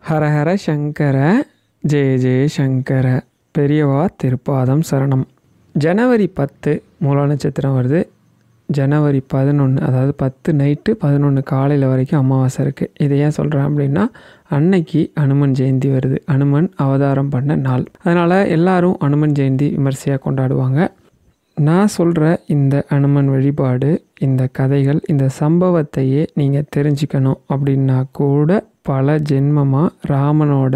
ஹரஹர சங்கர ஜெய ஜெய சங்கர பெரியவா திருப்பாதம் சரணம். ஜனவரி 10 மூல நட்சத்திரம் வருது. ஜனவரி 11 அதாவது 10 நைட்டு 11 காலையில் வரைக்கும் அமாவாசை இருக்குது. இதை ஏன் சொல்கிறேன் அப்படின்னா, அன்னைக்கு அனுமன் ஜெயந்தி வருது. அனுமன் அவதாரம் பண்ண நாள். அதனால் எல்லாரும் அனுமன் ஜெயந்தி விமர்சையாக கொண்டாடுவாங்க. நான் சொல்கிற இந்த அனுமன் வழிபாடு, இந்த கதைகள், இந்த சம்பவத்தையே நீங்கள் தெரிஞ்சுக்கணும் அப்படின்னா கூட பல ஜென்மமாக ராமனோட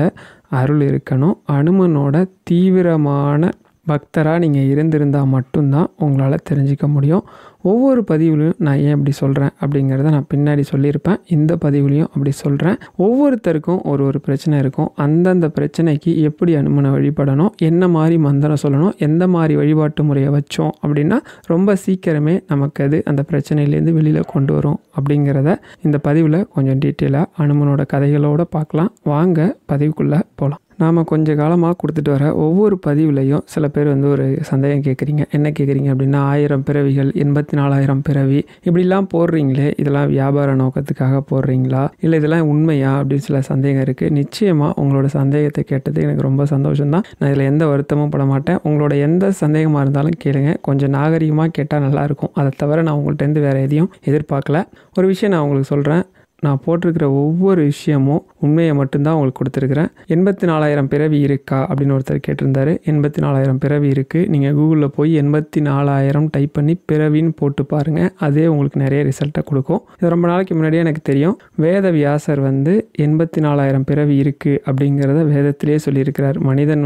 அருள் இருக்கணும். அனுமனோட தீவிரமான பக்தராக நீங்கள் இருந்திருந்தால் மட்டும்தான் உங்களால் தெரிஞ்சிக்க முடியும். ஒவ்வொரு பதிவுலையும் நான் ஏன் அப்படி சொல்கிறேன் அப்படிங்கிறத நான் பின்னாடி சொல்லியிருப்பேன். இந்த பதிவுலையும் அப்படி சொல்கிறேன். ஒவ்வொருத்தருக்கும் ஒரு பிரச்சனை இருக்கும். அந்தந்த பிரச்சனைக்கு எப்படி அனுமனை வழிபடணும், என்ன மாதிரி மந்திரம் சொல்லணும், எந்த மாதிரி வழிபாட்டு முறையை வச்சோம் அப்படின்னா ரொம்ப சீக்கிரமே நமக்கு அது அந்த பிரச்சனையிலேருந்து வெளியில் கொண்டு வரும் அப்படிங்கிறத இந்த பதிவில் கொஞ்சம் டீட்டெயிலாக அனுமனோட கதைகளோடு பார்க்கலாம். வாங்க பதிவுக்குள்ளே போகலாம். நாம் கொஞ்ச காலமாக கொடுத்துட்டு வர ஒவ்வொரு பதிவுலையும் சில பேர் ஒரு சந்தேகம் கேட்குறீங்க. என்ன கேட்குறீங்க அப்படின்னா, 1000 பிறவிகள், 84,000 பிறவி இப்படிலாம் போடுறீங்களே, இதெல்லாம் வியாபார நோக்கத்துக்காக போடுறீங்களா, இல்லை இதெல்லாம் உண்மையா அப்படின்னு சில சந்தேகம் இருக்குது. நிச்சயமாக உங்களோட சந்தேகத்தை கேட்டது எனக்கு ரொம்ப சந்தோஷம்தான். நான் இதில் எந்த வருத்தமும் பட மாட்டேன். உங்களோட எந்த சந்தேகமாக இருந்தாலும் கேளுங்க. கொஞ்சம் நாகரிகமாக கேட்டால் நல்லாயிருக்கும். அதை தவிர நான் உங்கள்கிட்ட வேறு எதையும் எதிர்பார்க்கல. ஒரு விஷயம் நான் உங்களுக்கு சொல்கிறேன். நான் போட்டிருக்கிற ஒவ்வொரு விஷயமும் உண்மையை மட்டும்தான் உங்களுக்கு கொடுத்துருக்குறேன். 84,000 பிறவி இருக்கா அப்படின்னு ஒருத்தர் கேட்டிருந்தாரு. 84,000 பிறவி இருக்குது. நீங்கள் கூகுளில் போய் 84,000 டைப் பண்ணி பிறவின்னு போட்டு பாருங்கள். அதே உங்களுக்கு நிறைய ரிசல்ட்டை கொடுக்கும். இது ரொம்ப நாளைக்கு முன்னாடியே எனக்கு தெரியும். வேத வியாசர் 84,000 பிறவி இருக்குது அப்படிங்கிறத வேதத்திலே சொல்லியிருக்கிறார். மனிதன்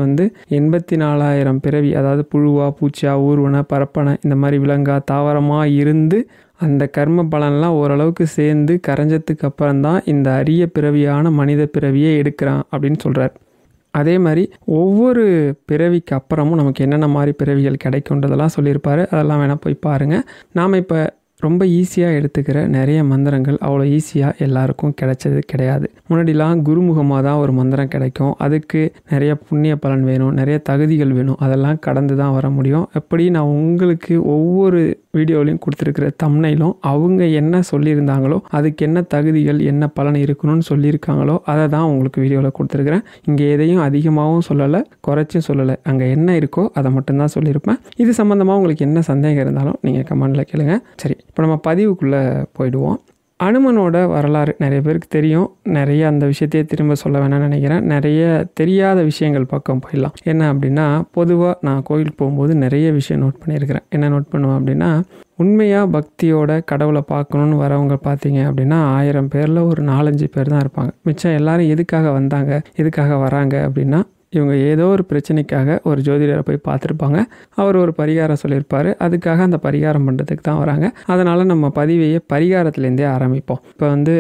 84,000 பிறவி, அதாவது புழுவா, பூச்சா, ஊர்வன, பரப்பன, இந்த மாதிரி விலங்கா, தாவரமாக இருந்து அந்த கர்ம பலன்லாம் ஓரளவுக்கு சேர்ந்து கரைஞ்சதுக்கு அப்புறம்தான் இந்த அரிய பிறவியான மனித பிறவியே எடுக்கிறான் அப்படின்னு சொல்கிறார். அதே மாதிரி ஒவ்வொரு பிறவிக்கு அப்புறமும் நமக்கு என்னென்ன மாதிரி பிறவிகள் கிடைக்குன்றதெல்லாம் சொல்லியிருப்பார். அதெல்லாம் வேணால் போய் பாருங்கள். நாம் இப்போ ரொம்ப ஈஸியாக எடுத்துக்கிற நிறைய மந்திரங்கள் அவ்வளோ ஈஸியாக எல்லாருக்கும் கிடைச்சது கிடையாது. முன்னாடிலாம் குருமுகமாக தான் ஒரு மந்திரம் கிடைக்கும். அதுக்கு நிறைய புண்ணிய பலன் வேணும், நிறைய தகுதிகள் வேணும். அதெல்லாம் கடந்து தான் வர முடியும். எப்படி நான் உங்களுக்கு ஒவ்வொரு வீடியோலையும் கொடுத்துருக்கிற தம்ப்நெயிலும் அவங்க என்ன சொல்லியிருந்தாங்களோ, அதுக்கு என்ன தகுதிகள், என்ன பலன் இருக்கணும்னு சொல்லியிருக்காங்களோ அதை தான் உங்களுக்கு வீடியோவில் கொடுத்துருக்குறேன். இங்கே எதையும் அதிகமாகவும் சொல்லலை, குறைச்சும் சொல்லலை. அங்கே என்ன இருக்கோ அதை மட்டும்தான் சொல்லியிருப்பேன். இது சம்மந்தமாக உங்களுக்கு என்ன சந்தேகம் இருந்தாலும் நீங்கள் கமெண்டில் கேளுங்க. சரி, இப்போ நம்ம பதிவுக்குள்ளே போயிடுவோம். அனுமனோட வரலாறு நிறைய பேருக்கு தெரியும். நிறைய அந்த விஷயத்தையே திரும்ப சொல்ல வேணாம்னு நினைக்கிறேன். நிறைய தெரியாத விஷயங்கள் பக்கம் போயிடலாம். என்ன அப்படின்னா, பொதுவாக நான் கோயிலுக்கு போகும்போது நிறைய விஷயம் நோட் பண்ணியிருக்கிறேன். என்ன நோட் பண்ணுவேன் அப்படின்னா, உண்மையாக பக்தியோட கடவுளை பார்க்கணுன்னு வரவங்க பார்த்தீங்க அப்படின்னா 1000 பேரில் ஒரு 4-5 பேர் தான் இருப்பாங்க. மிச்சம் எல்லாரும் எதுக்காக வந்தாங்க, எதுக்காக வராங்க அப்படின்னா, இவங்க ஏதோ ஒரு பிரச்சனைக்காக ஒரு ஜோதிடரை போய் பார்த்துருப்பாங்க. அவர் ஒரு பரிகாரம் சொல்லியிருப்பார். அதுக்காக அந்த பரிகாரம் பண்ணுறதுக்கு தான் வராங்க. அதனால் நம்ம பதிவையே பரிகாரத்துலேருந்தே ஆரம்பிப்போம். இப்போ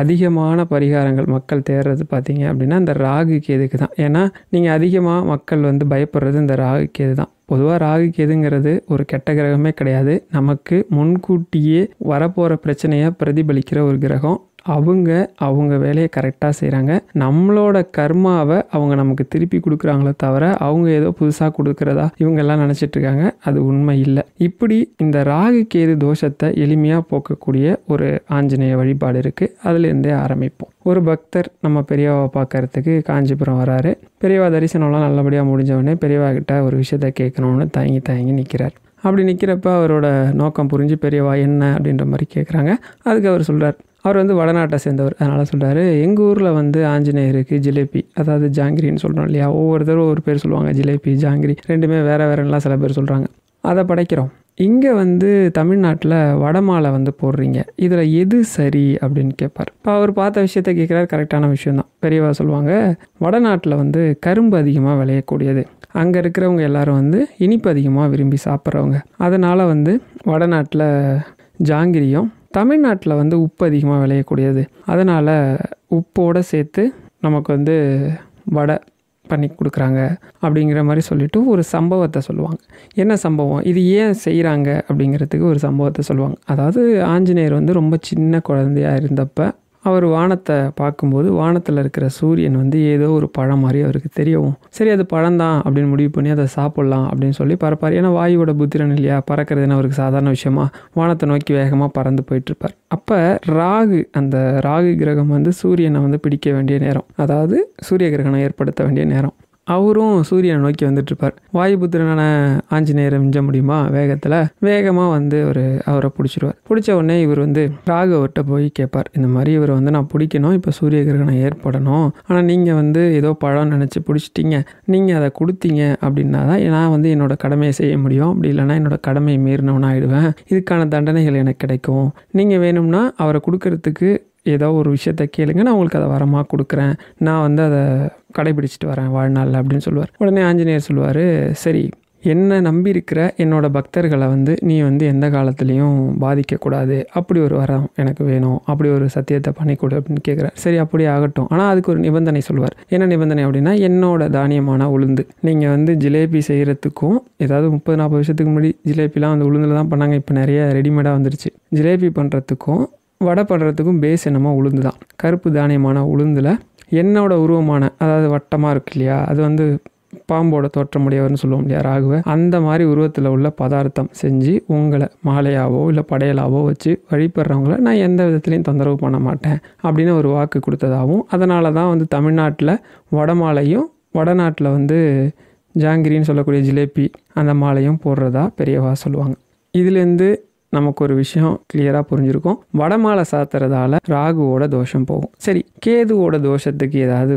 அதிகமான பரிகாரங்கள் மக்கள் தேடுறது பார்த்தீங்க அப்படின்னா இந்த ராகு கேதுக்கு தான். ஏன்னா நீங்கள் அதிகமாக மக்கள் பயப்படுறது இந்த ராகு கேது தான். பொதுவாக ராகு கேதுங்கிறது ஒரு கெட்ட கிரகமே கிடையாது. நமக்கு முன்கூட்டியே வரப்போகிற பிரச்சனையை பிரதிபலிக்கிற ஒரு கிரகம். அவங்க வேலையை கரெக்டாக செய்கிறாங்க. நம்மளோட கர்மாவை அவங்க நமக்கு திருப்பி கொடுக்குறாங்களே தவிர அவங்க ஏதோ புதுசாக கொடுக்குறதா இவங்கெல்லாம் நினச்சிட்ருக்காங்க. அது உண்மை இல்லை. இப்படி இந்த ராகு கேது தோஷத்தை எளிமையாக போக்கக்கூடிய ஒரு ஆஞ்சநேய வழிபாடு இருக்குது. அதுலேருந்தே ஆரம்பிப்போம். ஒரு பக்தர் நம்ம பெரியவாவை பார்க்கறதுக்கு காஞ்சிபுரம் வராரு. பெரியவா தரிசனம்லாம் நல்லபடியாக முடிஞ்சவொடனே பெரியவா கிட்ட ஒரு விஷயத்தை கேட்கணும்னு தயங்கி நிற்கிறார். அப்படி நிற்கிறப்ப அவரோட நோக்கம் புரிஞ்சு பெரியவா என்ன அப்படின்ற மாதிரி கேட்குறாங்க. அதுக்கு அவர் சொல்கிறார், அவர் வடநாட்டை சேர்ந்தவர். அதனால் சொல்கிறாரு, எங்கள் ஊரில் ஆஞ்சநேயருக்கு ஜிலேபி, அதாவது ஜாங்கிரின்னு சொல்கிறோம் இல்லையா, ஒவ்வொருத்தரும் ஒவ்வொரு பேர் சொல்லுவாங்க. ஜிலேபி, ஜாங்கிரி ரெண்டுமே வேறுலாம் சில பேர் சொல்கிறாங்க. அதை படைக்கிறோம். இங்கே தமிழ்நாட்டில் வடமாலை போடுறீங்க, இதில் எது சரி அப்படின்னு கேட்பார். இப்போ அவர் பார்த்த விஷயத்த கேட்குறாரு. கரெக்டான விஷயந்தான். பெரியவா சொல்லுவாங்க, வடநாட்டில் கரும்பு அதிகமாக விளையக்கூடியது. அங்கே இருக்கிறவங்க எல்லாரும் இனிப்பு அதிகமாக விரும்பி சாப்பிட்றவங்க. அதனால் வடநாட்டில் ஜாங்கிரியும், தமிழ்நாட்டில் உப்பு அதிகமாக விளையக்கூடியது. அதனால் உப்போடு சேர்த்து நமக்கு வடை பண்ணி கொடுக்குறாங்க அப்படிங்கிற மாதிரி சொல்லிவிட்டு ஒரு சம்பவத்தை சொல்லுவாங்க. என்ன சம்பவம், இது ஏன் செய்கிறாங்க அப்படிங்கிறதுக்கு ஒரு சம்பவத்தை சொல்லுவாங்க. அதாவது ஆஞ்சநேயர் ரொம்ப சின்ன குழந்தையாக இருந்தப்போ அவர் வானத்தை பார்க்கும்போது வானத்தில் இருக்கிற சூரியன் வந்து ஏதோ ஒரு பழம் மாதிரி அவருக்கு தெரியவும், சரி அது பழம்தான் அப்படின்னு முடிவு பண்ணி அதை சாப்பிட்லாம் அப்படின்னு சொல்லி பறப்பார். ஏன்னா வாயுவோட புத்திரன் இல்லையா, பறக்கிறதுன்னு அவருக்கு சாதாரண விஷயமா வானத்தை நோக்கி வேகமாக பறந்து போயிட்டுருப்பார். அப்போ அந்த ராகு கிரகம் வந்து சூரியனை வந்து பிடிக்க வேண்டிய நேரம், அதாவது சூரிய கிரகணம் ஏற்படுத்த வேண்டிய நேரம். அவரும் சூரியனை நோக்கி வந்துட்டுருப்பார். வாயுபுத்திரனான ஆஞ்சநேயரை மிஞ்ச முடியுமா வேகத்தில், வேகமாக வந்து அவரை பிடிச்சிருவார். பிடிச்ச உடனே இவர் வந்து ராகுவர்கிட்ட போய் கேட்பார், இந்த மாதிரி இவரை வந்து நான் பிடிக்கணும், இப்போ சூரிய கிரகணம் ஏற்படணும், ஆனால் நீங்கள் வந்து ஏதோ பழம் நினச்சி பிடிச்சிட்டிங்க, நீங்கள் அதை கொடுத்தீங்க அப்படின்னா தான் நான் வந்து என்னோடய கடமையை செய்ய முடியும், அப்படி இல்லைனா என்னோடய கடமையை மீறினவனாக ஆகிடுவேன், இதுக்கான தண்டனைகள் எனக்கு கிடைக்கும், நீங்கள் வேணும்னா அவரை கொடுக்கறதுக்கு ஏதோ ஒரு விஷயத்த கேளுங்க, நான் உங்களுக்கு அதை வரமாக கொடுக்குறேன், நான் வந்து அதை கடைபிடிச்சிட்டு வரேன் வாழ்நாளில் அப்படின்னு சொல்லுவார். உடனே ஆஞ்சநேயர் சொல்லுவார், சரி என்னை நம்பி இருக்கிற என்னோடய பக்தர்களை வந்து நீ வந்து எந்த காலத்துலேயும் பாதிக்கக்கூடாது, அப்படி ஒரு வரம் எனக்கு வேணும், அப்படி ஒரு சத்தியத்தை பண்ணிக்கொடு அப்படின்னு கேட்குறார். சரி அப்படியே ஆகட்டும், ஆனால் அதுக்கு ஒரு நிபந்தனை சொல்லுவார். என்ன நிபந்தனை அப்படின்னா, என்னோட தானியமான உளுந்து, நீங்கள் வந்து ஜிலேபி செய்கிறதுக்கும், ஏதாவது 30-40 வருஷத்துக்கு முன்னாடி ஜிலேபிலாம் வந்து உளுந்தில் தான் பண்ணாங்க, இப்போ நிறைய ரெடிமேடாக வந்துருச்சு. ஜிலேபி பண்ணுறதுக்கும் வடை பண்ணுறதுக்கும் பேஸ் என்னமோ உளுந்து தான். கருப்பு தானியமான உளுந்தில் என்னோட உருவமான, அதாவது வட்டமாக இருக்கு இல்லையா, அது வந்து பாம்போட தோற்றமுடையவர்னு சொல்லுவோம் இல்லையா ராகுவை, அந்த மாதிரி உருவத்தில் உள்ள பதார்த்தம் செஞ்சு உங்களை மாலையாவோ இல்லை படையலாவோ வச்சு வழிபடுறவங்கள நான் எந்த விதத்துலையும் தொந்தரவு பண்ண மாட்டேன் அப்படின்னு ஒரு வாக்கு கொடுத்ததாகவும், அதனால தான் வந்து தமிழ்நாட்டில் வடமாலையும் வடநாட்டில் வந்து ஜாங்கிரின்னு சொல்லக்கூடிய ஜிலேபி அந்த மாலையும் போடுறதா பெரியவா சொல்லுவாங்க. இதுலேருந்து நமக்கு ஒரு விஷயம் கிளியராக புரிஞ்சிருக்கும். வடமாலை சாத்துறதால ராகுவோட தோஷம் போகும். சரி, கேதுவோட தோஷத்துக்கு ஏதாவது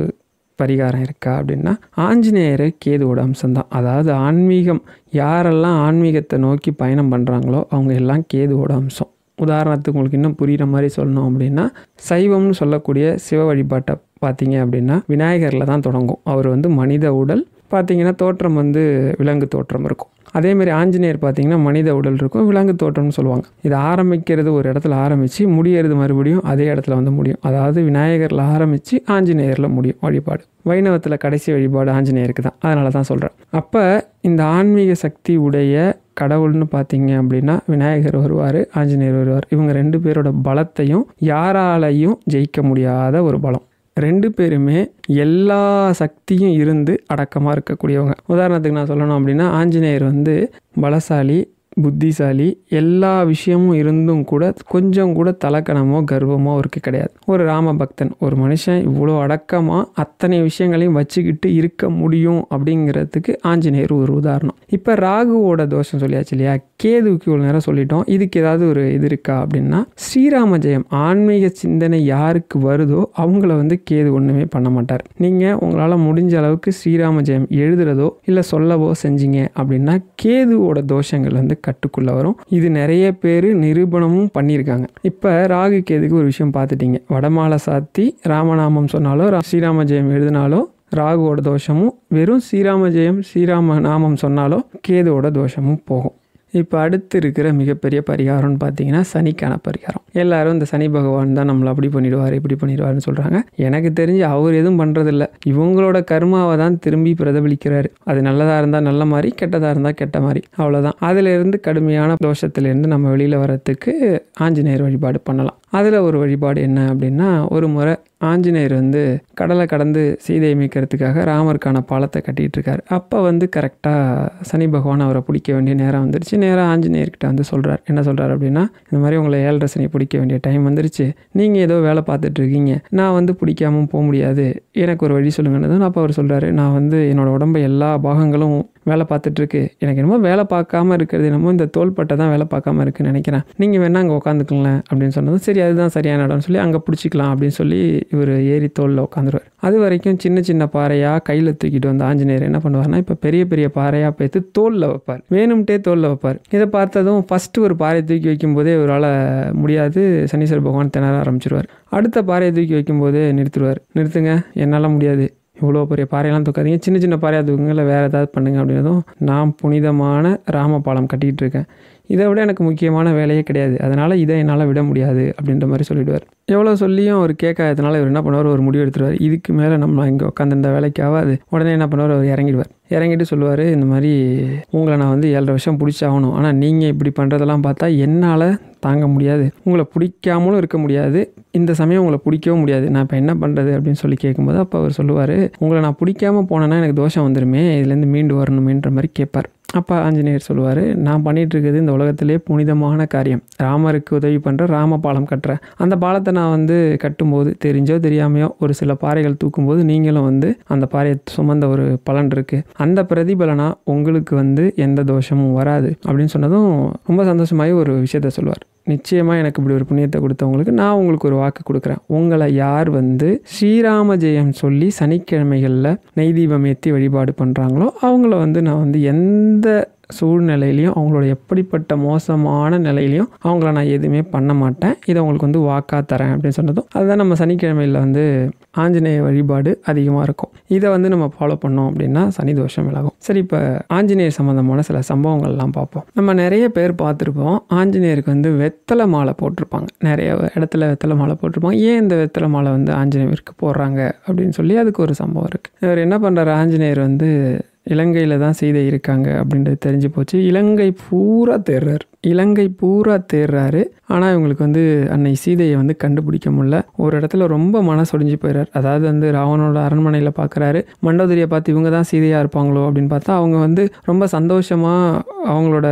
பரிகாரம் இருக்கா அப்படின்னா, ஆஞ்சநேயர் கேதுவோட அம்சம்தான். அதாவது ஆன்மீகம், யாரெல்லாம் ஆன்மீகத்தை நோக்கி பயணம் பண்ணுறாங்களோ அவங்க எல்லாம் கேதுவோட அம்சம். உதாரணத்துக்கு உங்களுக்கு இன்னும் புரிகிற மாதிரி சொல்லணும் அப்படின்னா, சைவம்னு சொல்லக்கூடிய சிவ வழிபாட்டை பார்த்தீங்க அப்படின்னா விநாயகரில் தான் தொடங்கும். அவர் வந்து மனித உடல், பார்த்தீங்கன்னா தோற்றம் வந்து விலங்கு தோற்றம் இருக்கும். அதேமாதிரி ஆஞ்சநேயர் பார்த்திங்கன்னா மனித உடல் இருக்கும், விலங்கு தோற்றம்னு சொல்லுவாங்க. இது ஆரம்பிக்கிறது ஒரு இடத்துல ஆரம்பித்து முடியறது மறுபடியும் அதே இடத்துல வந்து முடியும். அதாவது விநாயகரில் ஆரம்பித்து ஆஞ்சநேயரில் முடியும் வழிபாடு. வைணவத்தில் கடைசி வழிபாடு ஆஞ்சநேயருக்கு தான், அதனால தான் சொல்கிறேன். அப்போ இந்த ஆன்மீக சக்தி உடைய கடவுள்னு பார்த்தீங்க அப்படின்னா விநாயகர் வருவார், ஆஞ்சநேயர் வருவார். இவங்க 2 பேரோட பலத்தையும் யாராலையும் ஜெயிக்க முடியாத ஒரு பலம். 2 பேருமே எல்லா சக்தியும் இருந்து அடக்கமாக இருக்கக்கூடியவங்க. உதாரணத்துக்கு நான் சொல்லணும் அப்படின்னா, ஆஞ்சநேயர் வந்து பலசாலி, புத்திசாலி, எல்லா விஷயமும் இருந்தும் கூட கொஞ்சம் கூட தலக்கணமோ கர்வமோ அவருக்கு கிடையாது. ஒரு ராம பக்தன், ஒரு மனுஷன் இவ்வளோ அடக்கமாக அத்தனை விஷயங்களையும் வச்சுக்கிட்டு இருக்க முடியும் அப்படிங்கிறதுக்கு ஆஞ்சநேயர் ஒரு உதாரணம். இப்போ ராகுவோட தோஷம் சொல்லியாச்சு இல்லையா, கேதுவுக்கு இவ்வளோ நேரம் சொல்லிட்டோம். இதுக்கு ஏதாவது ஒரு இது இருக்கா அப்படின்னா, ஸ்ரீராம ஜெயம், ஆன்மீக சிந்தனை யாருக்கு வருதோ அவங்கள வந்து கேது ஒன்றுமே பண்ண மாட்டார். நீங்கள் உங்களால் முடிஞ்ச அளவுக்கு ஸ்ரீராம ஜெயம் எழுதுறதோ இல்லை சொல்லவோ செஞ்சீங்க அப்படின்னா கேதுவோட தோஷங்கள் வந்து கட்டுக்குள்ள வரும். இது நிறைய பேர் நிரூபணமும் பண்ணியிருக்காங்க. இப்போ ராகு கேதுக்கு ஒரு விஷயம் பார்த்துட்டீங்க. வடமாலை சாத்தி ராமநாமம் சொன்னாலோ ஸ்ரீராம ஜெயம் எழுதினாலோ ராகுவோட தோஷமும், வெறும் ஸ்ரீராம ஜெயம் ஸ்ரீராம நாமம் சொன்னாலோ கேதுவோட தோஷமும் போகும். இப்போ அடுத்து இருக்கிற மிகப்பெரிய பரிகாரம்னு பார்த்தீங்கன்னா சனிக்கான பரிகாரம். எல்லாரும் இந்த சனி பகவான் தான் நம்மளை அப்படி பண்ணிடுவார் இப்படி பண்ணிடுவார்னு சொல்கிறாங்க. எனக்கு தெரிஞ்சு அவர் எதுவும் பண்ணுறதில்ல, இவங்களோட கர்மாவை தான் திரும்பி பிரதிபலிக்கிறாரு. அது நல்லதாக இருந்தால் நல்ல மாதிரி, கெட்டதாக இருந்தால் கெட்ட மாதிரி, அவ்வளோதான். அதிலிருந்து கடுமையான தோஷத்துலேருந்து நம்ம வெளியில் வரத்துக்கு ஆஞ்சநேயர் வழிபாடு பண்ணலாம். அதில் ஒரு வழிபாடு என்ன அப்படின்னா, ஒரு முறை ஆஞ்சநேயர் வந்து கடலை கடந்து சீதையை மீட்கிறதுக்காக ராமருக்கான பாலத்தை கட்டிகிட்டு இருக்காரு. அப்போ வந்து கரெக்டாக சனி பகவான் அவரை பிடிக்க வேண்டிய நேரம் வந்துருச்சு. நேராக ஆஞ்சநேயர்கிட்ட வந்து சொல்கிறார். என்ன சொல்கிறார் அப்படின்னா, இந்த மாதிரி உங்களை 7.5 சனி பிடிக்க வேண்டிய டைம் வந்துருச்சு, நீங்கள் ஏதோ வேலை பார்த்துட்ருக்கீங்க, நான் வந்து பிடிக்காமல் போக முடியாது, எனக்கு ஒரு வழி சொல்லுங்கன்னு. அப்போ அவர் சொல்கிறாரு, நான் வந்து என்னோடய உடம்பு எல்லா பாகங்களும் வேலை பார்த்துட்ருக்கு, எனக்கு என்னமோ வேலை பார்க்காம இருக்கிறது என்னமோ இந்த தோள்பட்டை தான் வேலை பார்க்காம இருக்குன்னு நினைக்கிறேன், நீங்கள் வேணால் அங்கே உட்காந்துக்கங்களேன் அப்படின்னு சொன்னதும், சரி அதுதான் சரியான இடம்னு சொல்லி அங்கே பிடிச்சிக்கலாம் அப்படின்னு சொல்லி இவர் ஏறி தோளில் உட்காந்துருவார். அது வரைக்கும் சின்ன சின்ன பாறையாக கையில் தூக்கிட்டு வந்த ஆஞ்சநேயர் என்ன பண்ணுவார்னா, இப்போ பெரிய பெரிய பாறையாக பார்த்து தோளில் வைப்பார், வேணும்ட்டே தோளில் வைப்பார். இதை பார்த்ததும் ஃபஸ்ட்டு ஒரு பாறையை தூக்கி வைக்கும்போதே இவரால் முடியாது, சனீஸ்வர பகவான் திணற ஆரம்பிச்சிருவார். அடுத்த பாறையை தூக்கி வைக்கும்போதே நிறுத்துங்க, என்னால் முடியாது, இவ்வளோ பெரிய பாறையெல்லாம் தூக்காதீங்க, சின்ன சின்ன பாறையாக தூக்குங்க, இல்லை வேறு ஏதாவது பண்ணுங்க அப்படின்னதும், நான் புனிதமான ராமபாலம் கட்டிகிட்டு இருக்கேன், இதை விட எனக்கு முக்கியமான வேலையே கிடையாது, அதனால் இதை என்னால் விட முடியாது அப்படின்ற மாதிரி சொல்லிவிடுவார். எவ்வளோ சொல்லியும் அவர் கேட்காததுனால இவர் என்ன பண்ணுவார், ஒரு முடிவு எடுத்துருவார். இதுக்கு மேலே நம்ம இங்கே உட்காந்துருந்த வேலைக்கு ஆகாது. உடனே என்ன பண்ணுவார், அவர் இறங்கிட்டு சொல்லுவார், இந்த மாதிரி உங்களை நான் வந்து 7.5 வருஷம் பிடிச்சாகணும், ஆனால் நீங்கள் இப்படி பண்ணுறதெல்லாம் பார்த்தா என்னால் தாங்க முடியாது, உங்களை பிடிக்காமலும் இருக்க முடியாது, இந்த சமயம் உங்களை பிடிக்கவும் முடியாது, நான் இப்போ என்ன பண்ணுறது அப்படின்னு சொல்லி கேட்கும்போது அப்போ அவர் சொல்லுவார், உங்களை நான் பிடிக்காமல் போனேன்னா எனக்கு தோஷம் வந்துடுமே, இதுலேருந்து மீண்டு வரணுமேன்ற மாதிரி கேட்பார். அப்போ ஆஞ்சநேயர் சொல்லுவார், நான் பண்ணிகிட்டு இருக்கிறது இந்த உலகத்திலே புனிதமான காரியம், ராமருக்கு உதவி பண்ணுற ராம பாலம் கட்டுறேன். அந்த பாலத்தை நான் வந்து கட்டும்போது தெரிஞ்சோ தெரியாமையோ ஒரு சில பாறைகள் தூக்கும்போது நீங்களும் வந்து அந்த பாறையை சுமந்த ஒரு பலன் இருக்குது, அந்த பிரதிபலனா உங்களுக்கு வந்து எந்த தோஷமும் வராது அப்படின்னு சொன்னதும் ரொம்ப சந்தோஷமாகி ஒரு விஷயத்த சொல்லுவார். நிச்சயமாக எனக்கு இப்படி ஒரு புண்ணியத்தை கொடுத்தவங்களுக்கு நான் உங்களுக்கு ஒரு வாக்கு கொடுக்குறேன், உங்களை யார் வந்து ஸ்ரீராம ஜெயம் சொல்லி சனிக்கிழமைகளில் நெய் தீபம் ஏற்றி வழிபாடு பண்ணுறாங்களோ அவங்கள வந்து நான் வந்து எந்த சூழ்நிலையிலையும் அவங்களோட எப்படிப்பட்ட மோசமான நிலையிலையும் அவங்கள நான் எதுவுமே பண்ண மாட்டேன், இதை அவங்களுக்கு வந்து வாக்காக தரேன் அப்படின்னு சொன்னதும் அதுதான் நம்ம சனிக்கிழமையில் வந்து ஆஞ்சநேய வழிபாடு அதிகமாக இருக்கும். இதை வந்து நம்ம ஃபாலோ பண்ணோம் அப்படின்னா சனி தோஷம் விலகும். சரி, இப்போ ஆஞ்சநேயர் சம்மந்தமான சில சம்பவங்கள்லாம் பார்ப்போம். நம்ம நிறைய பேர் பார்த்துருப்போம், ஆஞ்சநேயருக்கு வந்து வெத்தலை மாலை போட்டிருப்பாங்க, நிறைய இடத்துல வெத்தலை மாலை போட்டிருப்பாங்க. ஏன் இந்த வெத்தலை மாலை வந்து ஆஞ்சநேயருக்கு போடுறாங்க அப்படின்னு சொல்லி அதுக்கு ஒரு சம்பவம் இருக்குது. இவர் என்ன பண்ணுறாரு, ஆஞ்சநேயர் வந்து இலங்கையில் தான் சீதை இருக்காங்க அப்படின்றது தெரிஞ்சு போச்சு. இலங்கை பூரா தேர்றாரு. ஆனால் இவங்களுக்கு வந்து அன்னை சீதையை வந்து கண்டுபிடிக்க முடியல. ஒரு இடத்துல ரொம்ப மனசொடிஞ்சு போயிடுறார். அதாவது வந்து ராவனோட அரண்மனையில் பார்க்குறாரு, மண்டோதரியை பார்த்து இவங்க தான் சீதையாக இருப்பாங்களோ அப்படின்னு பார்த்தா அவங்க வந்து ரொம்ப சந்தோஷமாக அவங்களோட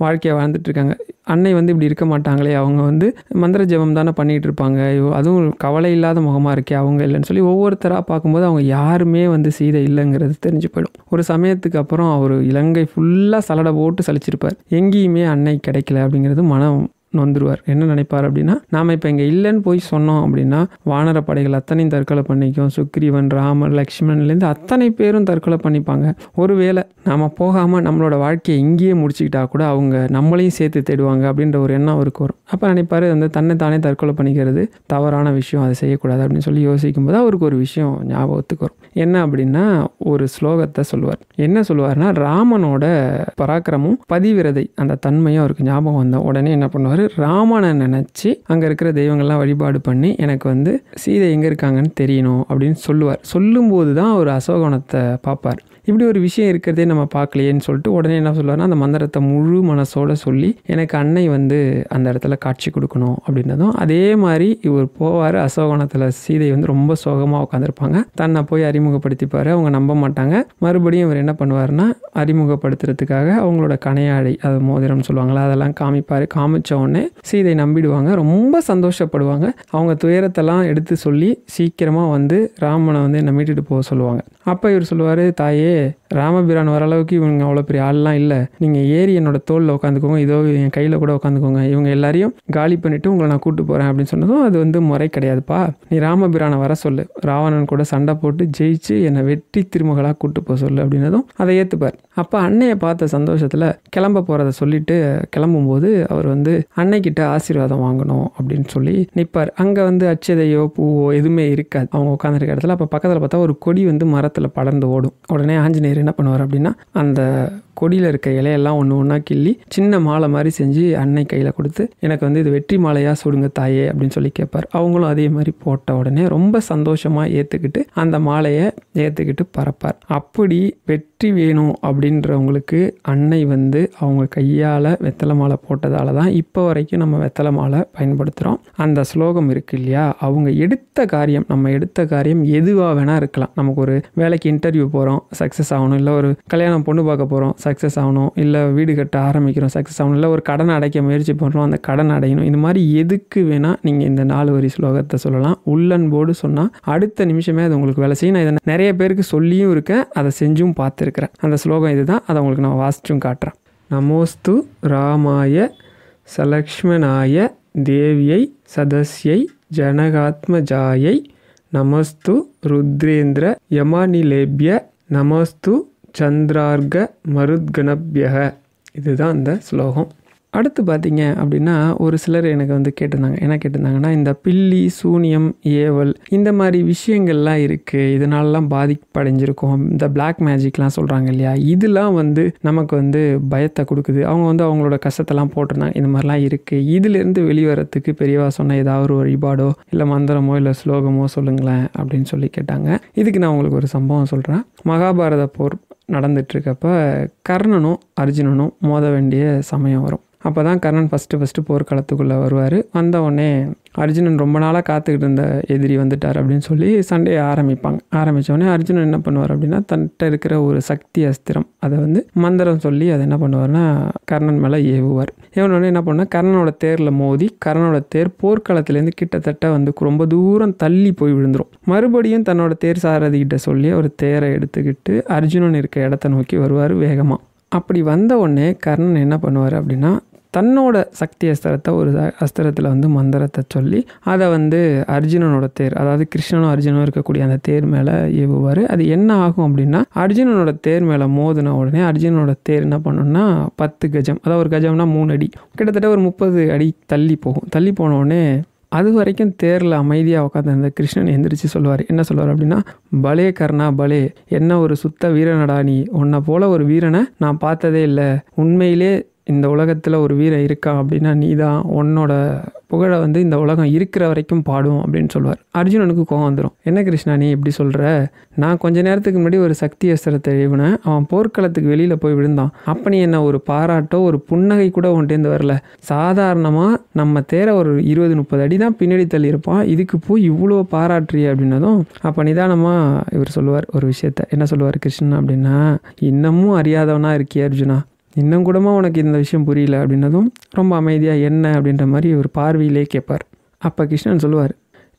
வாழ்க்கையை வாழ்ந்துட்டு இருக்காங்க. அன்னை வந்து இப்படி இருக்க மாட்டாங்களே, அவங்க வந்து மந்திர ஜபம் தானே பண்ணிகிட்டு இருப்பாங்க, அதுவும் கவலை இல்லாத முகமாக இருக்கே அவங்க இல்லைன்னு சொல்லி ஒவ்வொருத்தராக பார்க்கும்போது அவங்க யாருமே வந்து சீதை இல்லைங்கிறது தெரிஞ்சு போயிடும். ஒரு சமயத்துக்கு அப்புறம் அவர் இலங்கை ஃபுல்லாக சலடை போட்டு சலிச்சிருப்பார், எங்கேயுமே அன்னை கிடைக்கல அப்படிங்கிறது மனம் நொந்துருவார். என்ன நினைப்பார் அப்படின்னா, நாம் இப்போ இங்கே இல்லைன்னு போய் சொன்னோம் அப்படின்னா வானர படைகள் அத்தனையும் தற்கொலை பண்ணிக்கும், சுக்ரீவன், ராமர், லக்ஷ்மணன்லேருந்து அத்தனை பேரும் தற்கொலை பண்ணிப்பாங்க. ஒருவேளை நாம் போகாமல் நம்மளோட வாழ்க்கையை இங்கேயே முடிச்சுக்கிட்டா கூட அவங்க நம்மளையும் சேர்த்து தேடுவாங்க அப்படின்ற ஒரு எண்ணம் அவருக்கு வரும். அப்போ நினைப்பார், வந்து தன்னை தானே தற்கொலை பண்ணிக்கிறது தவறான விஷயம், அதை செய்யக்கூடாது அப்படின்னு சொல்லி யோசிக்கும் போது அவருக்கு ஒரு விஷயம் ஞாபகத்துக்கு வரும். என்ன அப்படின்னா, ஒரு ஸ்லோகத்தை சொல்லுவார். என்ன சொல்லுவார்னா, ராமனோட பராக்கிரமும் பதிவிரதை அந்த தன்மையும் அவருக்கு ஞாபகம் வந்த உடனே என்ன பண்ணுவார், ராமனை நினச்சி அங்கே இருக்கிற தெய்வங்கள்லாம் வழிபாடு பண்ணி எனக்கு வந்து சீதை எங்கே இருக்காங்கன்னு தெரியணும் அப்படின்னு சொல்லுவார். சொல்லும்போது தான் ஒரு அசோகவனத்தை பார்ப்பார். இப்படி ஒரு விஷயம் இருக்கிறதே நம்ம பார்க்கலையேன்னு சொல்லிட்டு உடனே என்ன சொல்லுவார்னா, அந்த மந்திரத்தை முழு மனசோட சொல்லி எனக்கு அன்னை வந்து அந்த இடத்துல காட்சி கொடுக்கணும் அப்படின்னதும் அதே மாதிரி இவர் போவார். அசோகவனத்தில் சீதை வந்து ரொம்ப சோகமாக உட்காந்துருப்பாங்க. தன்னை போய் அறிமுகப்படுத்திப்பார். அவங்க நம்ப மாட்டாங்க. மறுபடியும் இவர் என்ன பண்ணுவார்னா, அறிமுகப்படுத்துறதுக்காக அவங்களோட கணையாழி, அது மோதிரம்னு சொல்லுவாங்களா, அதெல்லாம் காமிப்பார். காமிச்ச உடனே சீதை நம்பிடுவாங்க, ரொம்ப சந்தோஷப்படுவாங்க. அவங்க துயரத்தெல்லாம் எடுத்து சொல்லி சீக்கிரமாக வந்து ராமனை வந்து என்னை மீட்டுட்டு போக சொல்லுவாங்க. அப்போ இவர் சொல்லுவார், தாயே, ராமபிரான் வர அளவுக்கு இவங்க அவ்வளோ பெரிய ஆள்லாம் இல்லை, நீங்கள் ஏறி என்னோட தோளில் உட்காந்துக்கோங்க, இதோ என் கையில் கூட உட்காந்துக்கோங்க, இவங்க எல்லாரையும் காலி பண்ணிவிட்டு உங்களை நான் கூப்பிட்டு போகிறேன் அப்படின்னு சொன்னதும் அது வந்து முறை கிடையாதுப்பா, நீ ராமபிரானை வர சொல்லு, ராவணன் கூட சண்டை போட்டு ஜெயிச்சு என்னை வெற்றி திருமகளாக கூப்பிட்டு போக சொல்லு அப்படின்னதும் அதை ஏற்றுப்பார். அப்போ அன்னையை பார்த்த சந்தோஷத்தில் கிளம்ப போகிறத சொல்லிட்டு கிளம்பும்போது அவர் வந்து அன்னைக்கிட்ட ஆசீர்வாதம் வாங்கணும் அப்படின்னு சொல்லி நிற்பார். அங்கே வந்து அச்சதையோ பூவோ எதுவுமே இருக்காது அவங்க உட்காந்துருக்க இடத்துல. அப்போ பக்கத்தில் பார்த்தா ஒரு கொடி வந்து மரத்தில் படர்ந்து ஓடும். உடனே ஆஞ்சநேயர் என்ன பண்ணுவார் அப்படின்னா, அந்த கொடியில் இருக்க இலையெல்லாம் ஒன்று ஒன்றா கிள்ளி சின்ன மாலை மாதிரி செஞ்சு அன்னை கையில் கொடுத்து எனக்கு வந்து இது வெற்றி மாலையாக சுடுங்க தாயே அப்படின்னு சொல்லி கேட்பார். அவங்களும் அதே மாதிரி போட்ட உடனே ரொம்ப சந்தோஷமாக ஏற்றுக்கிட்டு அந்த மாலையை ஏற்றுக்கிட்டு பறப்பார். அப்படி வெற்றி வேணும் அப்படின்றவங்களுக்கு அன்னை வந்து அவங்க கையால் வெத்தலை மாலை போட்டதால தான் இப்போ வரைக்கும் நம்ம வெத்தலை மாலை பயன்படுத்துகிறோம். அந்த ஸ்லோகம் இருக்கு இல்லையா, அவங்க நம்ம எடுத்த காரியம் எதுவாக வேணால் இருக்கலாம். நமக்கு ஒரு வேலைக்கு இன்டர்வியூ போகிறோம், சக்ஸஸ் ஆகணும், இல்லை ஒரு கல்யாணம் பொண்ணு பார்க்க போகிறோம், சக்ஸஸ் ஆகணும், இல்லை வீடு கட்ட ஆரம்பிக்கிறோம், சக்ஸஸ் ஆகணும், இல்லை ஒரு கடனை அடைக்க முயற்சி பண்ணுறோம், அந்த கடன் அடையணும். இந்த மாதிரி எதுக்கு வேணால் நீங்கள் இந்த 4 வரி ஸ்லோகத்தை சொல்லலாம். உள்ளன்போடு சொன்னால் அடுத்த நிமிஷமே அது உங்களுக்கு வேலை செய்யும். நான் இதை நிறைய பேருக்கு சொல்லியும் இருக்கேன், அதை செஞ்சும் பார்த்துருக்கிறேன். அந்த ஸ்லோகம் இதுதான், அதை உங்களுக்கு நான் வாசிச்சும் காட்டுறேன். நமோஸ்து ராமாய சலக்ஷ்மணாய தேவியை சதஸ்யை ஜனகாத்மஜாயை நமஸ்து ருத்ரேந்திர யமானிலேபிய நமஸ்து சந்திரார்க மருத்கணபியக. இதுதான் அந்த ஸ்லோகம். அடுத்து பார்த்தீங்க அப்படின்னா ஒரு சிலர் எனக்கு வந்து கேட்டிருந்தாங்க. என்ன கேட்டிருந்தாங்கன்னா, இந்த பில்லி, சூனியம், ஏவல் இந்த மாதிரி விஷயங்கள்லாம் இருக்குது, இதனாலலாம் பாதிப்படைஞ்சிருக்கோம், இந்த பிளாக் மேஜிக்லாம் சொல்கிறாங்க இல்லையா, இதெல்லாம் வந்து நமக்கு வந்து பயத்தை கொடுக்குது. அவங்க வந்து அவங்களோட கஷ்டத்தெல்லாம் போட்டிருந்தாங்க. இந்த மாதிரிலாம் இருக்குது, இதிலேருந்து வெளிவரத்துக்கு பெரியவா சொன்ன ஏதாவது ஒரு வழிபாடோ இல்லை மந்திரமோ இல்லை ஸ்லோகமோ சொல்லுங்களேன் அப்படின்னு சொல்லி கேட்டாங்க. இதுக்கு நான் உங்களுக்கு ஒரு சம்பவம் சொல்கிறேன். மகாபாரத போர் நடந்துட்டுருக்கப்ப கர்ணனும் அர்ஜுனனும் மோத வேண்டிய சமயம் வரும். அப்போ தான் கர்ணன் ஃபஸ்ட்டு போர்க்களத்துக்குள்ளே வருவார். வந்த உடனே அர்ஜுனன் ரொம்ப நாளாக காத்துக்கிட்டு இருந்த எதிரி வந்துட்டார் அப்படின்னு சொல்லி சண்டையை ஆரம்பித்த உடனே அர்ஜுனன் என்ன பண்ணுவார் அப்படின்னா, தன்கிட்ட இருக்கிற ஒரு சக்தி அஸ்திரம் அதை வந்து மந்திரம் சொல்லி அதை என்ன பண்ணுவார்னா கர்ணன் மேலே ஏவுவார். ஏவனோடனே என்ன பண்ணால் கர்ணனோட தேரில் மோதி கர்ணனோட தேர் போர்க்களத்துலேருந்து கிட்டத்தட்ட வந்து ரொம்ப தூரம் தள்ளி போய் விழுந்துடும். மறுபடியும் தன்னோட தேர் சாரதிகிட்ட சொல்லி ஒரு தேரை எடுத்துக்கிட்டு அர்ஜுனன் இருக்க இடத்த நோக்கி வருவார் வேகமாக. அப்படி வந்த உடனே கர்ணன் என்ன பண்ணுவார் அப்படின்னா, தன்னோட சக்தி அஸ்திரத்தை ஒரு அஸ்திரத்தில் வந்து மந்திரத்தை சொல்லி அதை வந்து அர்ஜுனனோட தேர், அதாவது கிருஷ்ணனும் அர்ஜுனனும் இருக்கக்கூடிய அந்த தேர் மேலே ஏவுவார். அது என்ன ஆகும் அப்படின்னா, அர்ஜுனனோட தேர் மேலே மோதின உடனே அர்ஜுனனோட தேர் என்ன பண்ணணும்னா 10 கஜம், அதாவது ஒரு கஜம்னா 3 அடி, கிட்டத்தட்ட ஒரு 30 அடி தள்ளி போகும். தள்ளி போன உடனே அது வரைக்கும் தேரில் அமைதியாக உட்காந்து கிருஷ்ணன் எந்திரிச்சு சொல்லுவார். என்ன சொல்லுவார் அப்படின்னா, பலே கர்ணா பலே, என்ன ஒரு சுத்த வீரனடா நீ, உன்னை போல ஒரு வீரனை நான் பார்த்ததே இல்லை, உண்மையிலே இந்த உலகத்தில் ஒரு வீரன் இருக்கான் அப்படின்னா நீ தான், உன்னோட புகழை வந்து இந்த உலகம் இருக்கிற வரைக்கும் பாடும் அப்படின்னு சொல்லுவார். அர்ஜுனனுக்கு கோவம் வந்துடும். என்ன கிருஷ்ணா நீ எப்படி சொல்கிற, நான் கொஞ்ச நேரத்துக்கு முன்னாடி ஒரு சக்தி அஸ்திரத்தை எழுவினேன், அவன் போர்க்களத்துக்கு வெளியில் போய் விழுந்தான், அப்போ நீ என்ன ஒரு பாராட்டோ ஒரு புன்னகை கூட உன்ட்டேருந்து வரல, சாதாரணமாக நம்ம தேர ஒரு 20-30 அடி தான் பின்னாடி தள்ளி இருப்பான், இதுக்கு போய் இவ்வளோ பாராட்டுறிய அப்படின்னதும் அப்போ நிதானமாக இவர் சொல்லுவார் ஒரு விஷயத்த. என்ன சொல்லுவார் கிருஷ்ணன் அப்படின்னா, இன்னமும் அறியாதவனா இருக்கிய அர்ஜுனா, இன்னும் கூடமா உனக்கு இந்த விஷயம் புரியல அப்படின்னதும் ரொம்ப அமைதியாக என்ன அப்படின்ற மாதிரி ஒரு பார்வையிலே கேட்பார். அப்போ கிருஷ்ணன் சொல்லுவார்,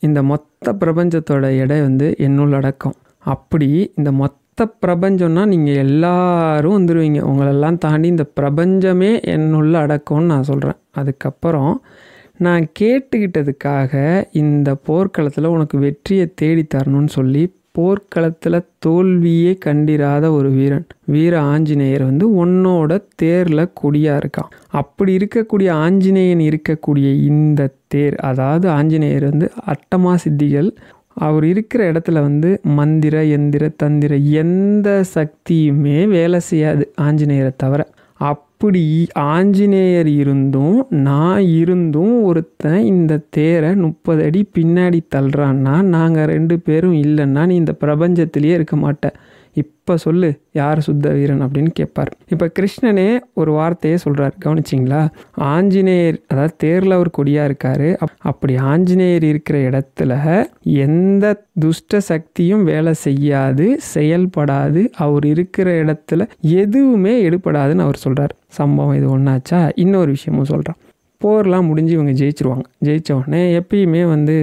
இந்த மொத்த பிரபஞ்சத்தோட எடை வந்து என்னுள் அடக்கம், அப்படி இந்த மொத்த பிரபஞ்சம்னா நீங்கள் எல்லாரும் வந்துடுவீங்க, உங்களெல்லாம் தாண்டி இந்த பிரபஞ்சமே என்னுள்ள அடக்கம்னு நான் சொல்கிறேன். அதுக்கப்புறம் நான் கேட்டுக்கிட்டதுக்காக இந்த போர்க்களத்தில் உனக்கு வெற்றியை தேடி தரணும்னு சொல்லி போர்க்களத்தில் தோல்வியே கண்டிராத ஒரு வீரன் வீர ஆஞ்சநேயர் வந்து உன்னோட தேரில் கொடியாக இருக்கான். அப்படி இருக்கக்கூடிய ஆஞ்சநேயன் இருக்கக்கூடிய இந்த தேர், அதாவது ஆஞ்சநேயர் வந்து அட்டமா சித்திகள், அவர் இருக்கிற இடத்துல வந்து மந்திர எந்திர தந்திர எந்த சக்தியுமே வேலை செய்யாது ஆஞ்சநேயரை தவிர. அப்படி ஆஞ்சநேயர் இருந்தும் நான் இருந்தும் ஒருத்தன் இந்த தேரை 30 அடி பின்னாடி தள்ளுறான்னா நாங்கள் 2 பேரும் இல்லைன்னா நீ இந்த பிரபஞ்சத்திலேயே இருக்க மாட்டேன். இப்போ சொல்லு யார் சுத்த வீரன் அப்படின்னு கேட்பார். இப்போ கிருஷ்ணனே ஒரு வார்த்தையே சொல்கிறார், கவனிச்சிங்களா? ஆஞ்சநேயர், அதாவது தேரில் அவர் கொடியாக இருக்கார், அப்படி ஆஞ்சநேயர் இருக்கிற இடத்துல எந்த துஷ்ட சக்தியும் வேலை செய்யாது, செயல்படாது, அவர் இருக்கிற இடத்துல எதுவுமே எடுபடாதுன்னு அவர் சொல்கிறார். சம்பவம் இது ஒன்றாச்சா? இன்னொரு விஷயமும் சொல்கிறான். போர்லாம் முடிஞ்சு இவங்க ஜெயிச்சிருவாங்க. ஜெயித்த உடனே எப்பயுமே வந்து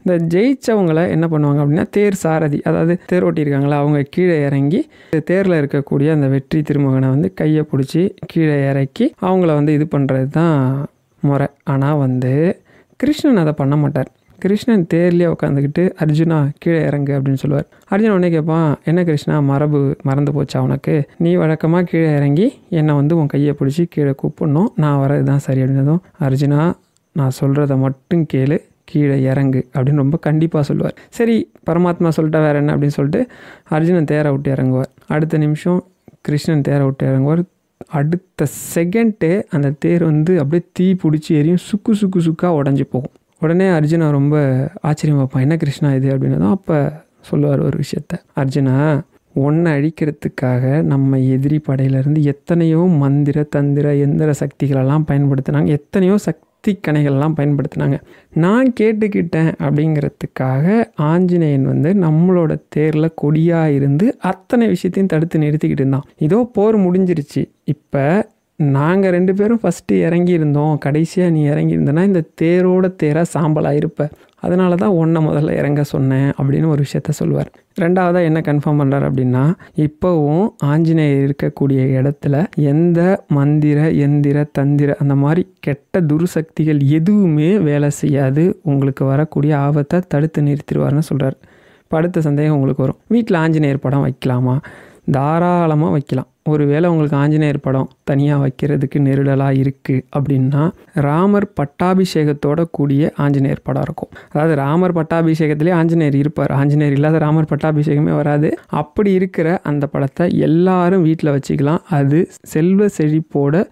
இந்த ஜெயித்தவங்களை என்ன பண்ணுவாங்க அப்படின்னா, தேர் சாரதி, அதாவது தேர் ஓட்டியிருக்காங்களா, அவங்க கீழே இறங்கி தேரில் இருக்கக்கூடிய அந்த வெற்றி திருமகனை வந்து கையை பிடிச்சி கீழே இறக்கி அவங்கள வந்து இது பண்ணுறது தான் முறை. ஆனால் வந்து கிருஷ்ணன் அதை பண்ண மாட்டார். கிருஷ்ணன் தேர்லேயே உட்காந்துக்கிட்டு அர்ஜுனா கீழே இறங்கு அப்படின்னு சொல்லுவார். அர்ஜுன் உடனே கேட்பான், என்ன கிருஷ்ணா மரபு மறந்து போச்சா உனக்கு, நீ வழக்கமாக கீழே இறங்கி என்னை வந்து உன் கையை பிடிச்சி கீழே கூப்பிடணும், நான் வரது தான் சரி அப்படின்னதும், அர்ஜுனா நான் சொல்கிறத மட்டும் கேளு, கீழே இறங்கு அப்படின்னு ரொம்ப கண்டிப்பாக சொல்லுவார். சரி பரமாத்மா சொல்லிட்டா வேறு என்ன அப்படின்னு சொல்லிட்டு அர்ஜுனன் தேரை விட்டு இறங்குவார். அடுத்த நிமிஷம் கிருஷ்ணன் தேரை விட்டு இறங்குவார். அடுத்த செகண்டே அந்த தேர் வந்து அப்படியே தீ பிடிச்சி எரியும், சுக்காக உடஞ்சி போகும். உடனே அர்ஜுனா ரொம்ப ஆச்சரியம் பார்ப்பான், என்ன கிருஷ்ணா இது அப்படின்னதும் அப்போ சொல்லுவார் ஒரு விஷயத்த, அர்ஜுனா ஒன்றை அழிக்கிறதுக்காக நம்ம எதிரி படையிலேருந்து எத்தனையோ மந்திர தந்திர எந்திர சக்திகளெல்லாம் பயன்படுத்தினாங்க, எத்தனையோ கணைகள்லாம் பயன்படுத்தினாங்க. நான் கேட்டுக்கிட்டேன் அப்படிங்கிறதுக்காக ஆஞ்சநேயன் வந்து நம்மளோட தேரில் கொடியாக இருந்து அத்தனை விஷயத்தையும் தடுத்து நிறுத்திக்கிட்டு இருந்தான். இதோ போர் முடிஞ்சிருச்சு, இப்போ நாங்கள் 2 பேரும் ஃபஸ்ட்டு இறங்கியிருந்தோம், கடைசியாக நீ இறங்கியிருந்தனா இந்த தேரோட தேராக சாம்பலாக இருப்ப, அதனால தான் உன்னை முதல்ல இறங்க சொன்னேன் அப்படின்னு ஒரு விஷயத்த சொல்லுவார். ரெண்டாவதாக என்ன கன்ஃபார்ம் பண்ணுறார் அப்படின்னா, இப்போவும் ஆஞ்சநேயர் இருக்கக்கூடிய இடத்துல எந்த மந்திர எந்திர தந்திர அந்த மாதிரி கெட்ட துருசக்திகள் எதுவுமே வேலை செய்யாது, உங்களுக்கு வரக்கூடிய ஆபத்தை தடுத்து நிறுத்திடுவார்னு சொல்கிறார். இப்போ அடுத்த சந்தேகம் உங்களுக்கு வரும், வீட்டில் ஆஞ்சநேயர் படம் வைக்கலாமா? தாராளமாக வைக்கலாம். ஒருவேளை உங்களுக்கு ஆஞ்சநேயர் படம் தனியாக வைக்கிறதுக்கு நெருடலாக இருக்குது அப்படின்னா ராமர் பட்டாபிஷேகத்தோட கூடிய ஆஞ்சநேயர் படம் இருக்கும். அதாவது ராமர் பட்டாபிஷேகத்திலே ஆஞ்சநேயர் இருப்பார். ஆஞ்சநேயர் இல்லாத ராமர் பட்டாபிஷேகமே வராது. அப்படி இருக்கிற அந்த படத்தை எல்லாரும் வீட்டில் வச்சுக்கலாம். அது செல்வ செழிப்போட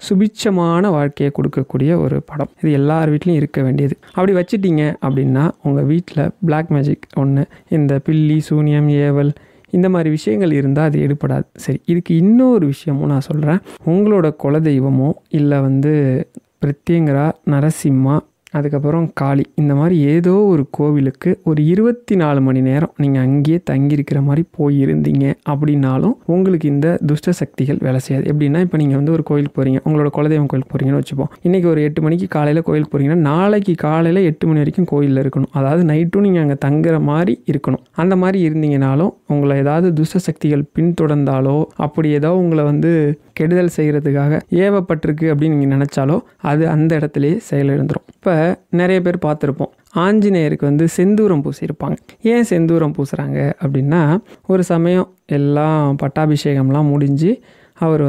சுபிட்சமான வாழ்க்கையை கொடுக்கக்கூடிய ஒரு படம். இது எல்லார் வீட்லையும் இருக்க வேண்டியது. அப்படி வச்சுட்டீங்க அப்படின்னா உங்கள் வீட்டில் பிளாக் மேஜிக் ஒன்று, இந்த பில்லி சூனியம் ஏவல் இந்த மாதிரி விஷயங்கள் இருந்தால் அது எடுபடாது. சரி, இதுக்கு இன்னொரு விஷயமும் நான் சொல்கிறேன். உங்களோட குலதெய்வமோ இல்லை பிரத்யங்கரா, நரசிம்மா, அதுக்கப்புறம் காளி, இந்த மாதிரி ஏதோ ஒரு கோவிலுக்கு ஒரு 24 மணி நேரம் நீங்கள் அங்கேயே தங்கியிருக்கிற மாதிரி போயிருந்தீங்க அப்படின்னாலும் உங்களுக்கு இந்த துஷ்ட சக்திகள் வேலை செய்யாது. எப்படின்னா, இப்போ நீங்கள் ஒரு கோயிலுக்கு போகிறீங்க, உங்களோட குலதெய்வம் கோயிலுக்கு போகிறீங்கன்னு வச்சுப்போம். இன்றைக்கி ஒரு 8 மணிக்கு காலையில் கோயிலுக்கு போகிறீங்கன்னா நாளைக்கு காலையில் 8 மணி வரைக்கும் கோயிலில் இருக்கணும். அதாவது நைட்டும் நீங்கள் அங்கே தங்குற மாதிரி இருக்கணும். அந்த மாதிரி இருந்தீங்கனாலும் உங்களை ஏதாவது துஷ்ட சக்திகள் பின்தொடர்ந்தாலோ அப்படி ஏதோ உங்களை கெடுதல் செய்கிறதுக்காக ஏவப்பட்டிருக்கு அப்படின்னு நீங்கள் நினச்சாலோ அது அந்த இடத்துலையே செயலிழந்துடும். இப்போ நிறைய பேர் பார்த்துருப்போம், ஆஞ்சநேயருக்கு செந்தூரம் பூசியிருப்பாங்க. ஏன் செந்தூரம் பூசுகிறாங்க அப்படின்னா, ஒரு சமயம் எல்லாம் பட்டாபிஷேகம்லாம் முடிஞ்சு அவர்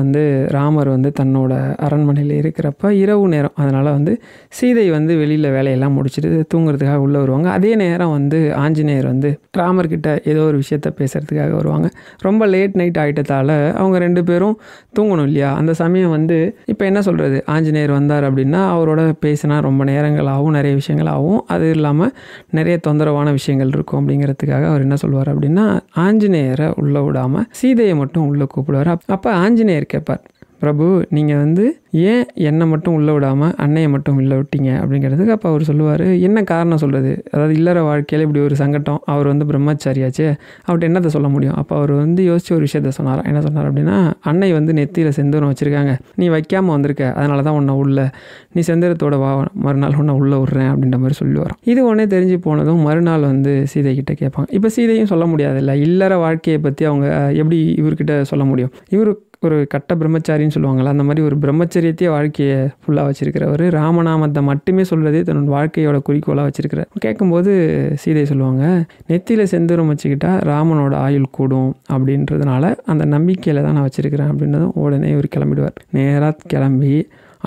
ராமர் தன்னோட அரண்மனையில் இருக்கிறப்ப இரவு நேரம், அதனால் சீதை வெளியில் வேலையெல்லாம் முடிச்சுட்டு தூங்குறதுக்காக உள்ளே வருவாங்க. அதே நேரம் ஆஞ்சநேயர் ராமர்கிட்ட ஏதோ ஒரு விஷயத்த பேசுகிறதுக்காக வருவாங்க. ரொம்ப லேட் நைட் ஆகிட்டதால் அவங்க 2 பேரும் தூங்கணும் இல்லையா? அந்த சமயம் இப்போ என்ன சொல்கிறது, ஆஞ்சநேயர் வந்தார் அப்படின்னா அவரோட பேசினா ரொம்ப நேரங்கள் ஆகும், நிறைய விஷயங்கள் ஆகும். அது இல்லாமல் நிறைய தொந்தரவான விஷயங்கள் இருக்கும். அப்படிங்கிறதுக்காக அவர் என்ன சொல்லுவார் அப்படின்னா, ஆஞ்சநேயரை உள்ளே விடாமல் சீதையை மட்டும் உள்ளே கூப்பிடுவார். அப்போ ஆஞ்சநேயர் கேட்பார், பிரபு நீங்கள் ஏன் என்னை மட்டும் உள்ளே விடாமல் அன்னையை மட்டும் உள்ளே விட்டீங்க அப்படிங்கிறதுக்கு. அப்போ அவர் சொல்லுவார், என்ன காரணம் சொல்கிறது, அதாவது இல்லற வாழ்க்கையில் இப்படி ஒரு சங்கடம், அவர் பிரம்மச்சாரியாச்சு, அவர்கிட்ட என்னத்தை சொல்ல முடியும். அப்போ அவர் யோசிச்சு ஒரு விஷயத்த சொன்னார். என்ன சொன்னார் அப்படின்னா, அன்னை நெத்தியில் செந்தூரம் வச்சுருக்காங்க, நீ வைக்காமல் வந்திருக்க, அதனால தான் உன்னை உள்ள, நீ செந்தூரத்தோட வா, மறுநாள் உன்னை உள்ளே விட்றேன் அப்படின்ற மாதிரி சொல்லி வரோம். இது ஒன்றே தெரிஞ்சு போனதும் மறுநாள் சீதை கிட்ட கேட்பாங்க. இப்போ சீதையும் சொல்ல முடியாதுல்ல, இல்லற வாழ்க்கையை பற்றி அவங்க எப்படி இவர்கிட்ட சொல்ல முடியும். இவர் ஒரு கட்ட பிரம்மச்சாரின்னு சொல்லுவாங்கள்ல, அந்த மாதிரி ஒரு பிரம்மச்சரியத்தையே வாழ்க்கையை ஃபுல்லாக வச்சுருக்கிறவர், ராமநாமத்தை மட்டுமே சொல்கிறதே தன்னோட வாழ்க்கையோட குறிக்கோளாக வச்சுருக்கிறார். கேட்கும்போது சீதை சொல்லுவாங்க, நெத்தியில் செந்தூரம் வச்சுக்கிட்டா ராமனோட ஆயுள் கூடும் அப்படின்றதுனால அந்த நம்பிக்கையில் தான் நான் வச்சுருக்கிறேன் அப்படின்றதும் உடனே இவர் கிளம்பிடுவார். நேராக கிளம்பி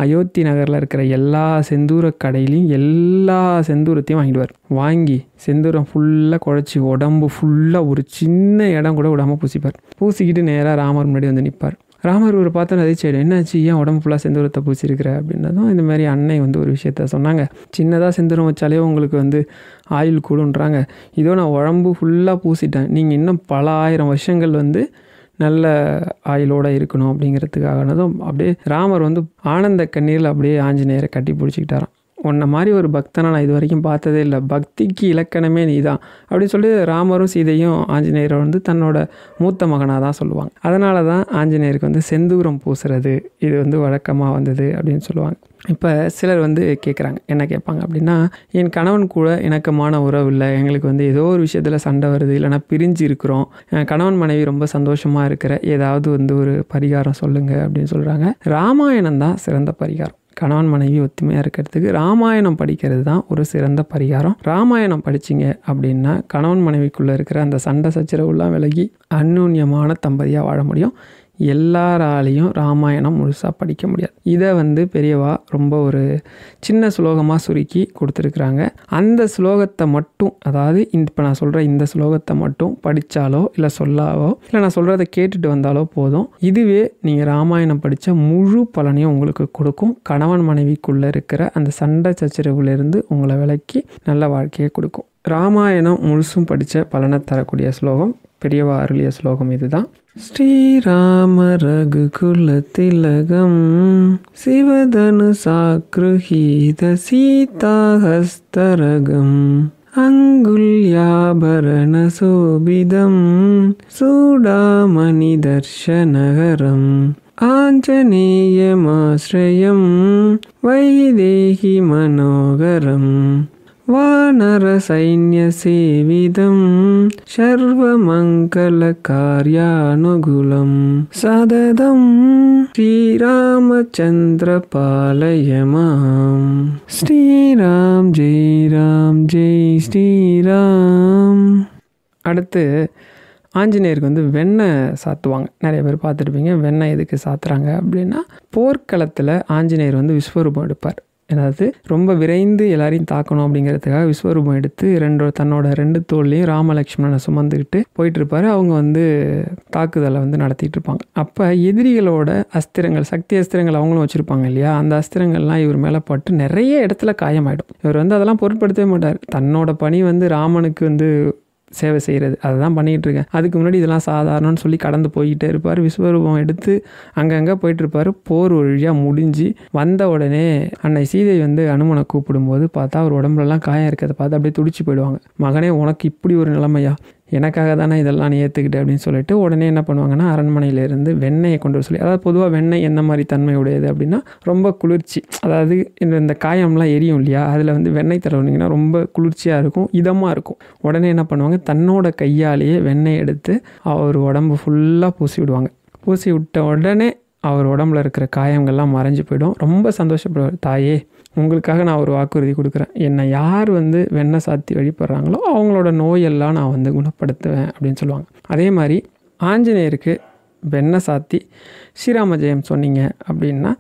அயோத்தி நகரில் இருக்கிற எல்லா செந்தூர கடையிலையும் எல்லா செந்தூரத்தையும் வாங்கிடுவார். வாங்கி செந்தூரம் ஃபுல்லாக குழச்சி உடம்பு ஃபுல்லாக ஒரு சின்ன இடம் கூட விடாமல் பூசிப்பார். பூசிக்கிட்டு நேராக ராமர் முன்னாடி நிற்பார். ராமர் ஒரு பார்த்து அதிர்ச்சியாயிடும், என்னாச்சு, ஏன் உடம்பு ஃபுல்லாக செந்தூரத்தை பூசியிருக்கிற அப்படின்னதும் இந்த மாதிரி அன்னை ஒரு விஷயத்த சொன்னாங்க, சின்னதாக செந்தூரம் வச்சாலே உங்களுக்கு ஆயுள் கூடுன்றாங்க, இதோ நான் உடம்பு ஃபுல்லாக பூசிட்டேன், நீங்கள் இன்னும் பல ஆயிரம் வருஷங்கள் நல்ல ஆயுளோடு இருக்கணும் அப்படிங்கிறதுக்காகனதும் அப்படியே ராமர் ஆனந்த கண்ணீரில் அப்படியே ஆஞ்சநேயரை கட்டி பிடிச்சிக்கிட்டாராம். உன்ன மாதிரி ஒரு பக்தனை நான் இது வரைக்கும் பார்த்ததே இல்லை, பக்திக்கு இலக்கணமே நீ தான் அப்படின்னு சொல்லி ராமரும் சீதையும் ஆஞ்சநேயரை தன்னோட மூத்த மகனாக தான் சொல்லுவாங்க. அதனால தான் ஆஞ்சநேயருக்கு செந்தூரம் பூசுறது இது வழக்கமாக வந்தது அப்படின்னு சொல்லுவாங்க. இப்போ சிலர் கேட்குறாங்க, என்ன கேட்பாங்க அப்படின்னா, என் கணவன் கூட இணக்கமான உறவு இல்லை, எங்களுக்கு ஏதோ ஒரு விஷயத்தில் சண்டை வருது, இல்லைனா பிரிஞ்சு இருக்கிறோம், கணவன் மனைவி ரொம்ப சந்தோஷமாக இருக்கிற ஏதாவது ஒரு பரிகாரம் சொல்லுங்கள் அப்படின்னு சொல்கிறாங்க. ராமாயணம் தான் சிறந்த பரிகாரம். கணவன் மனைவி ஒத்துமையாக இருக்கிறதுக்கு ராமாயணம் படிக்கிறது தான் ஒரு சிறந்த பரிகாரம். ராமாயணம் படிச்சிங்க அப்படின்னா கணவன் மனைவிக்குள்ளே இருக்கிற அந்த சண்டை சச்சரவுலாம் விலகி அந்யோன்யமான தம்பதியாக வாழ முடியும். எல்லாராலையும் ராமாயணம் முழுசாக படிக்க முடியாது. இதை பெரியவா ரொம்ப ஒரு சின்ன ஸ்லோகமாக சுருக்கி கொடுத்துருக்குறாங்க. அந்த ஸ்லோகத்தை மட்டும், அதாவது இப்போ நான் சொல்கிற இந்த ஸ்லோகத்தை மட்டும் படித்தாலோ இல்லை சொல்லாவோ இல்லை நான் சொல்கிறத கேட்டுட்டு வந்தாலோ போதும், இதுவே நீங்கள் ராமாயணம் படித்த முழு பலனையும் உங்களுக்கு கொடுக்கும். கணவன் மனைவிக்குள்ளே இருக்கிற அந்த சண்டை சச்சரவுலேருந்து உங்களை விலக்கி நல்ல வாழ்க்கையை கொடுக்கும். ராமாயணம் முழுசும் படித்த பலனை தரக்கூடிய ஸ்லோகம், பெரியவா அருளிய ஸ்லோகம் இதுதான். ஸ்ரீராம ரகுகுல திலகம் சிவதனு சாக்ருஹீத சீதாஹஸ்தரகம் அங்குல்யாபரண சோபிதம் சூடாமணி தர்ஷனகரம் ஆஞ்சநேயமாஸ்ரயம் வைதேகி மனோகரம் வானர சைன்ய சேவிதம் சர்வமங்கல கார்யானுகுலம் சததம் ஸ்ரீராமச்சந்திர பாலயமாம். ஸ்ரீராம் ஜெய் ராம் ஜெய் ஸ்ரீராம். அடுத்து ஆஞ்சநேயருக்கு வந்து வெண்ணெய் சாத்துவாங்க. நிறைய பேர் பார்த்துருப்பீங்க. வெண்ணெய் எதுக்கு சாத்துறாங்க அப்படின்னா, போர்க்களத்தில் ஆஞ்சநேயர் வந்து விஸ்வரூபம் எடுப்பார். அதாவது ரொம்ப விரைந்து எல்லாரையும் தாக்கணும் அப்படிங்கிறதுக்காக விஸ்வரூபம் எடுத்து தன்னோட 2 தோள்லையும் ராமலக்ஷ்மணனை சுமந்துக்கிட்டு போயிட்டு இருப்பார். அவங்க வந்து தாக்குதலை வந்து நடத்திட்டு இருப்பாங்க. அப்போ எதிரிகளோட அஸ்திரங்கள், சக்தி அஸ்திரங்கள் அவங்களும் வச்சுருப்பாங்க இல்லையா, அந்த அஸ்திரங்கள்லாம் இவர் மேலே பட்டு நிறைய இடத்துல காயமாயிடும். இவர் வந்து அதெல்லாம் பொருட்படுத்தவே மாட்டார். தன்னோட பணி வந்து ராமனுக்கு வந்து சேவை செய்கிறது, அதை தான் பண்ணிகிட்டு இருக்கேன். அதுக்கு முன்னாடி இதெல்லாம் சாதாரணன்னு சொல்லி கடந்து போய்கிட்டே இருப்பார். விஸ்வரூபம் எடுத்து அங்கங்கே போயிட்டுருப்பார். போர் ஒரு வழியாக முடிஞ்சு வந்த உடனே அன்னை சீதை வந்து அனுமனை கூப்பிடும்போது பார்த்தா அவர் உடம்புலலாம் காயம் இருக்கிறத பார்த்து அப்படியே துடிச்சு போயிடுவாங்க. மகனே, உனக்கு இப்படி ஒரு நிலைமையா, எனக்காக தானே இதெல்லாம் நீ ஏற்றுக்கிட்டு அப்படின்னு சொல்லிட்டு உடனே என்ன பண்ணுவாங்கன்னா, அரண்மனையிலேருந்து வெண்ணெயை கொண்டு வர சொல்லி, அதாவது பொதுவாக வெண்ணெய் எந்த மாதிரி தன்மை உடையது அப்படின்னா ரொம்ப குளிர்ச்சி, அதாவது இந்த காயம்லாம் எரியும் இல்லையா, அதில் வந்து வெண்ணெய் தடவுனீங்கன்னா ரொம்ப குளிர்ச்சியாக இருக்கும், இதமாக இருக்கும். உடனே என்ன பண்ணுவாங்க, தன்னோட கையாலேயே வெண்ணெய் எடுத்து அவர் உடம்பு ஃபுல்லாக பூசி விடுவாங்க. பூசி விட்ட உடனே அவர் உடம்புல இருக்கிற காயங்கள்லாம் மறைஞ்சு போயிடும். ரொம்ப சந்தோஷப்படுவார். தாயே, உங்களுக்காக நான் ஒரு வாக்குறுதி கொடுக்குறேன். என்னை யார் வந்து வெண்ணெய் சாத்தி வழிபடுறாங்களோ அவங்களோட நோயெல்லாம் நான் வந்து குணப்படுத்துவேன் அப்படின்னு சொல்லுவாங்க. அதே மாதிரி ஆஞ்சநேயருக்கு வெண்ணெய் சாத்தி ஸ்ரீராம ஜெயம் சொன்னீங்க அப்படின்னா,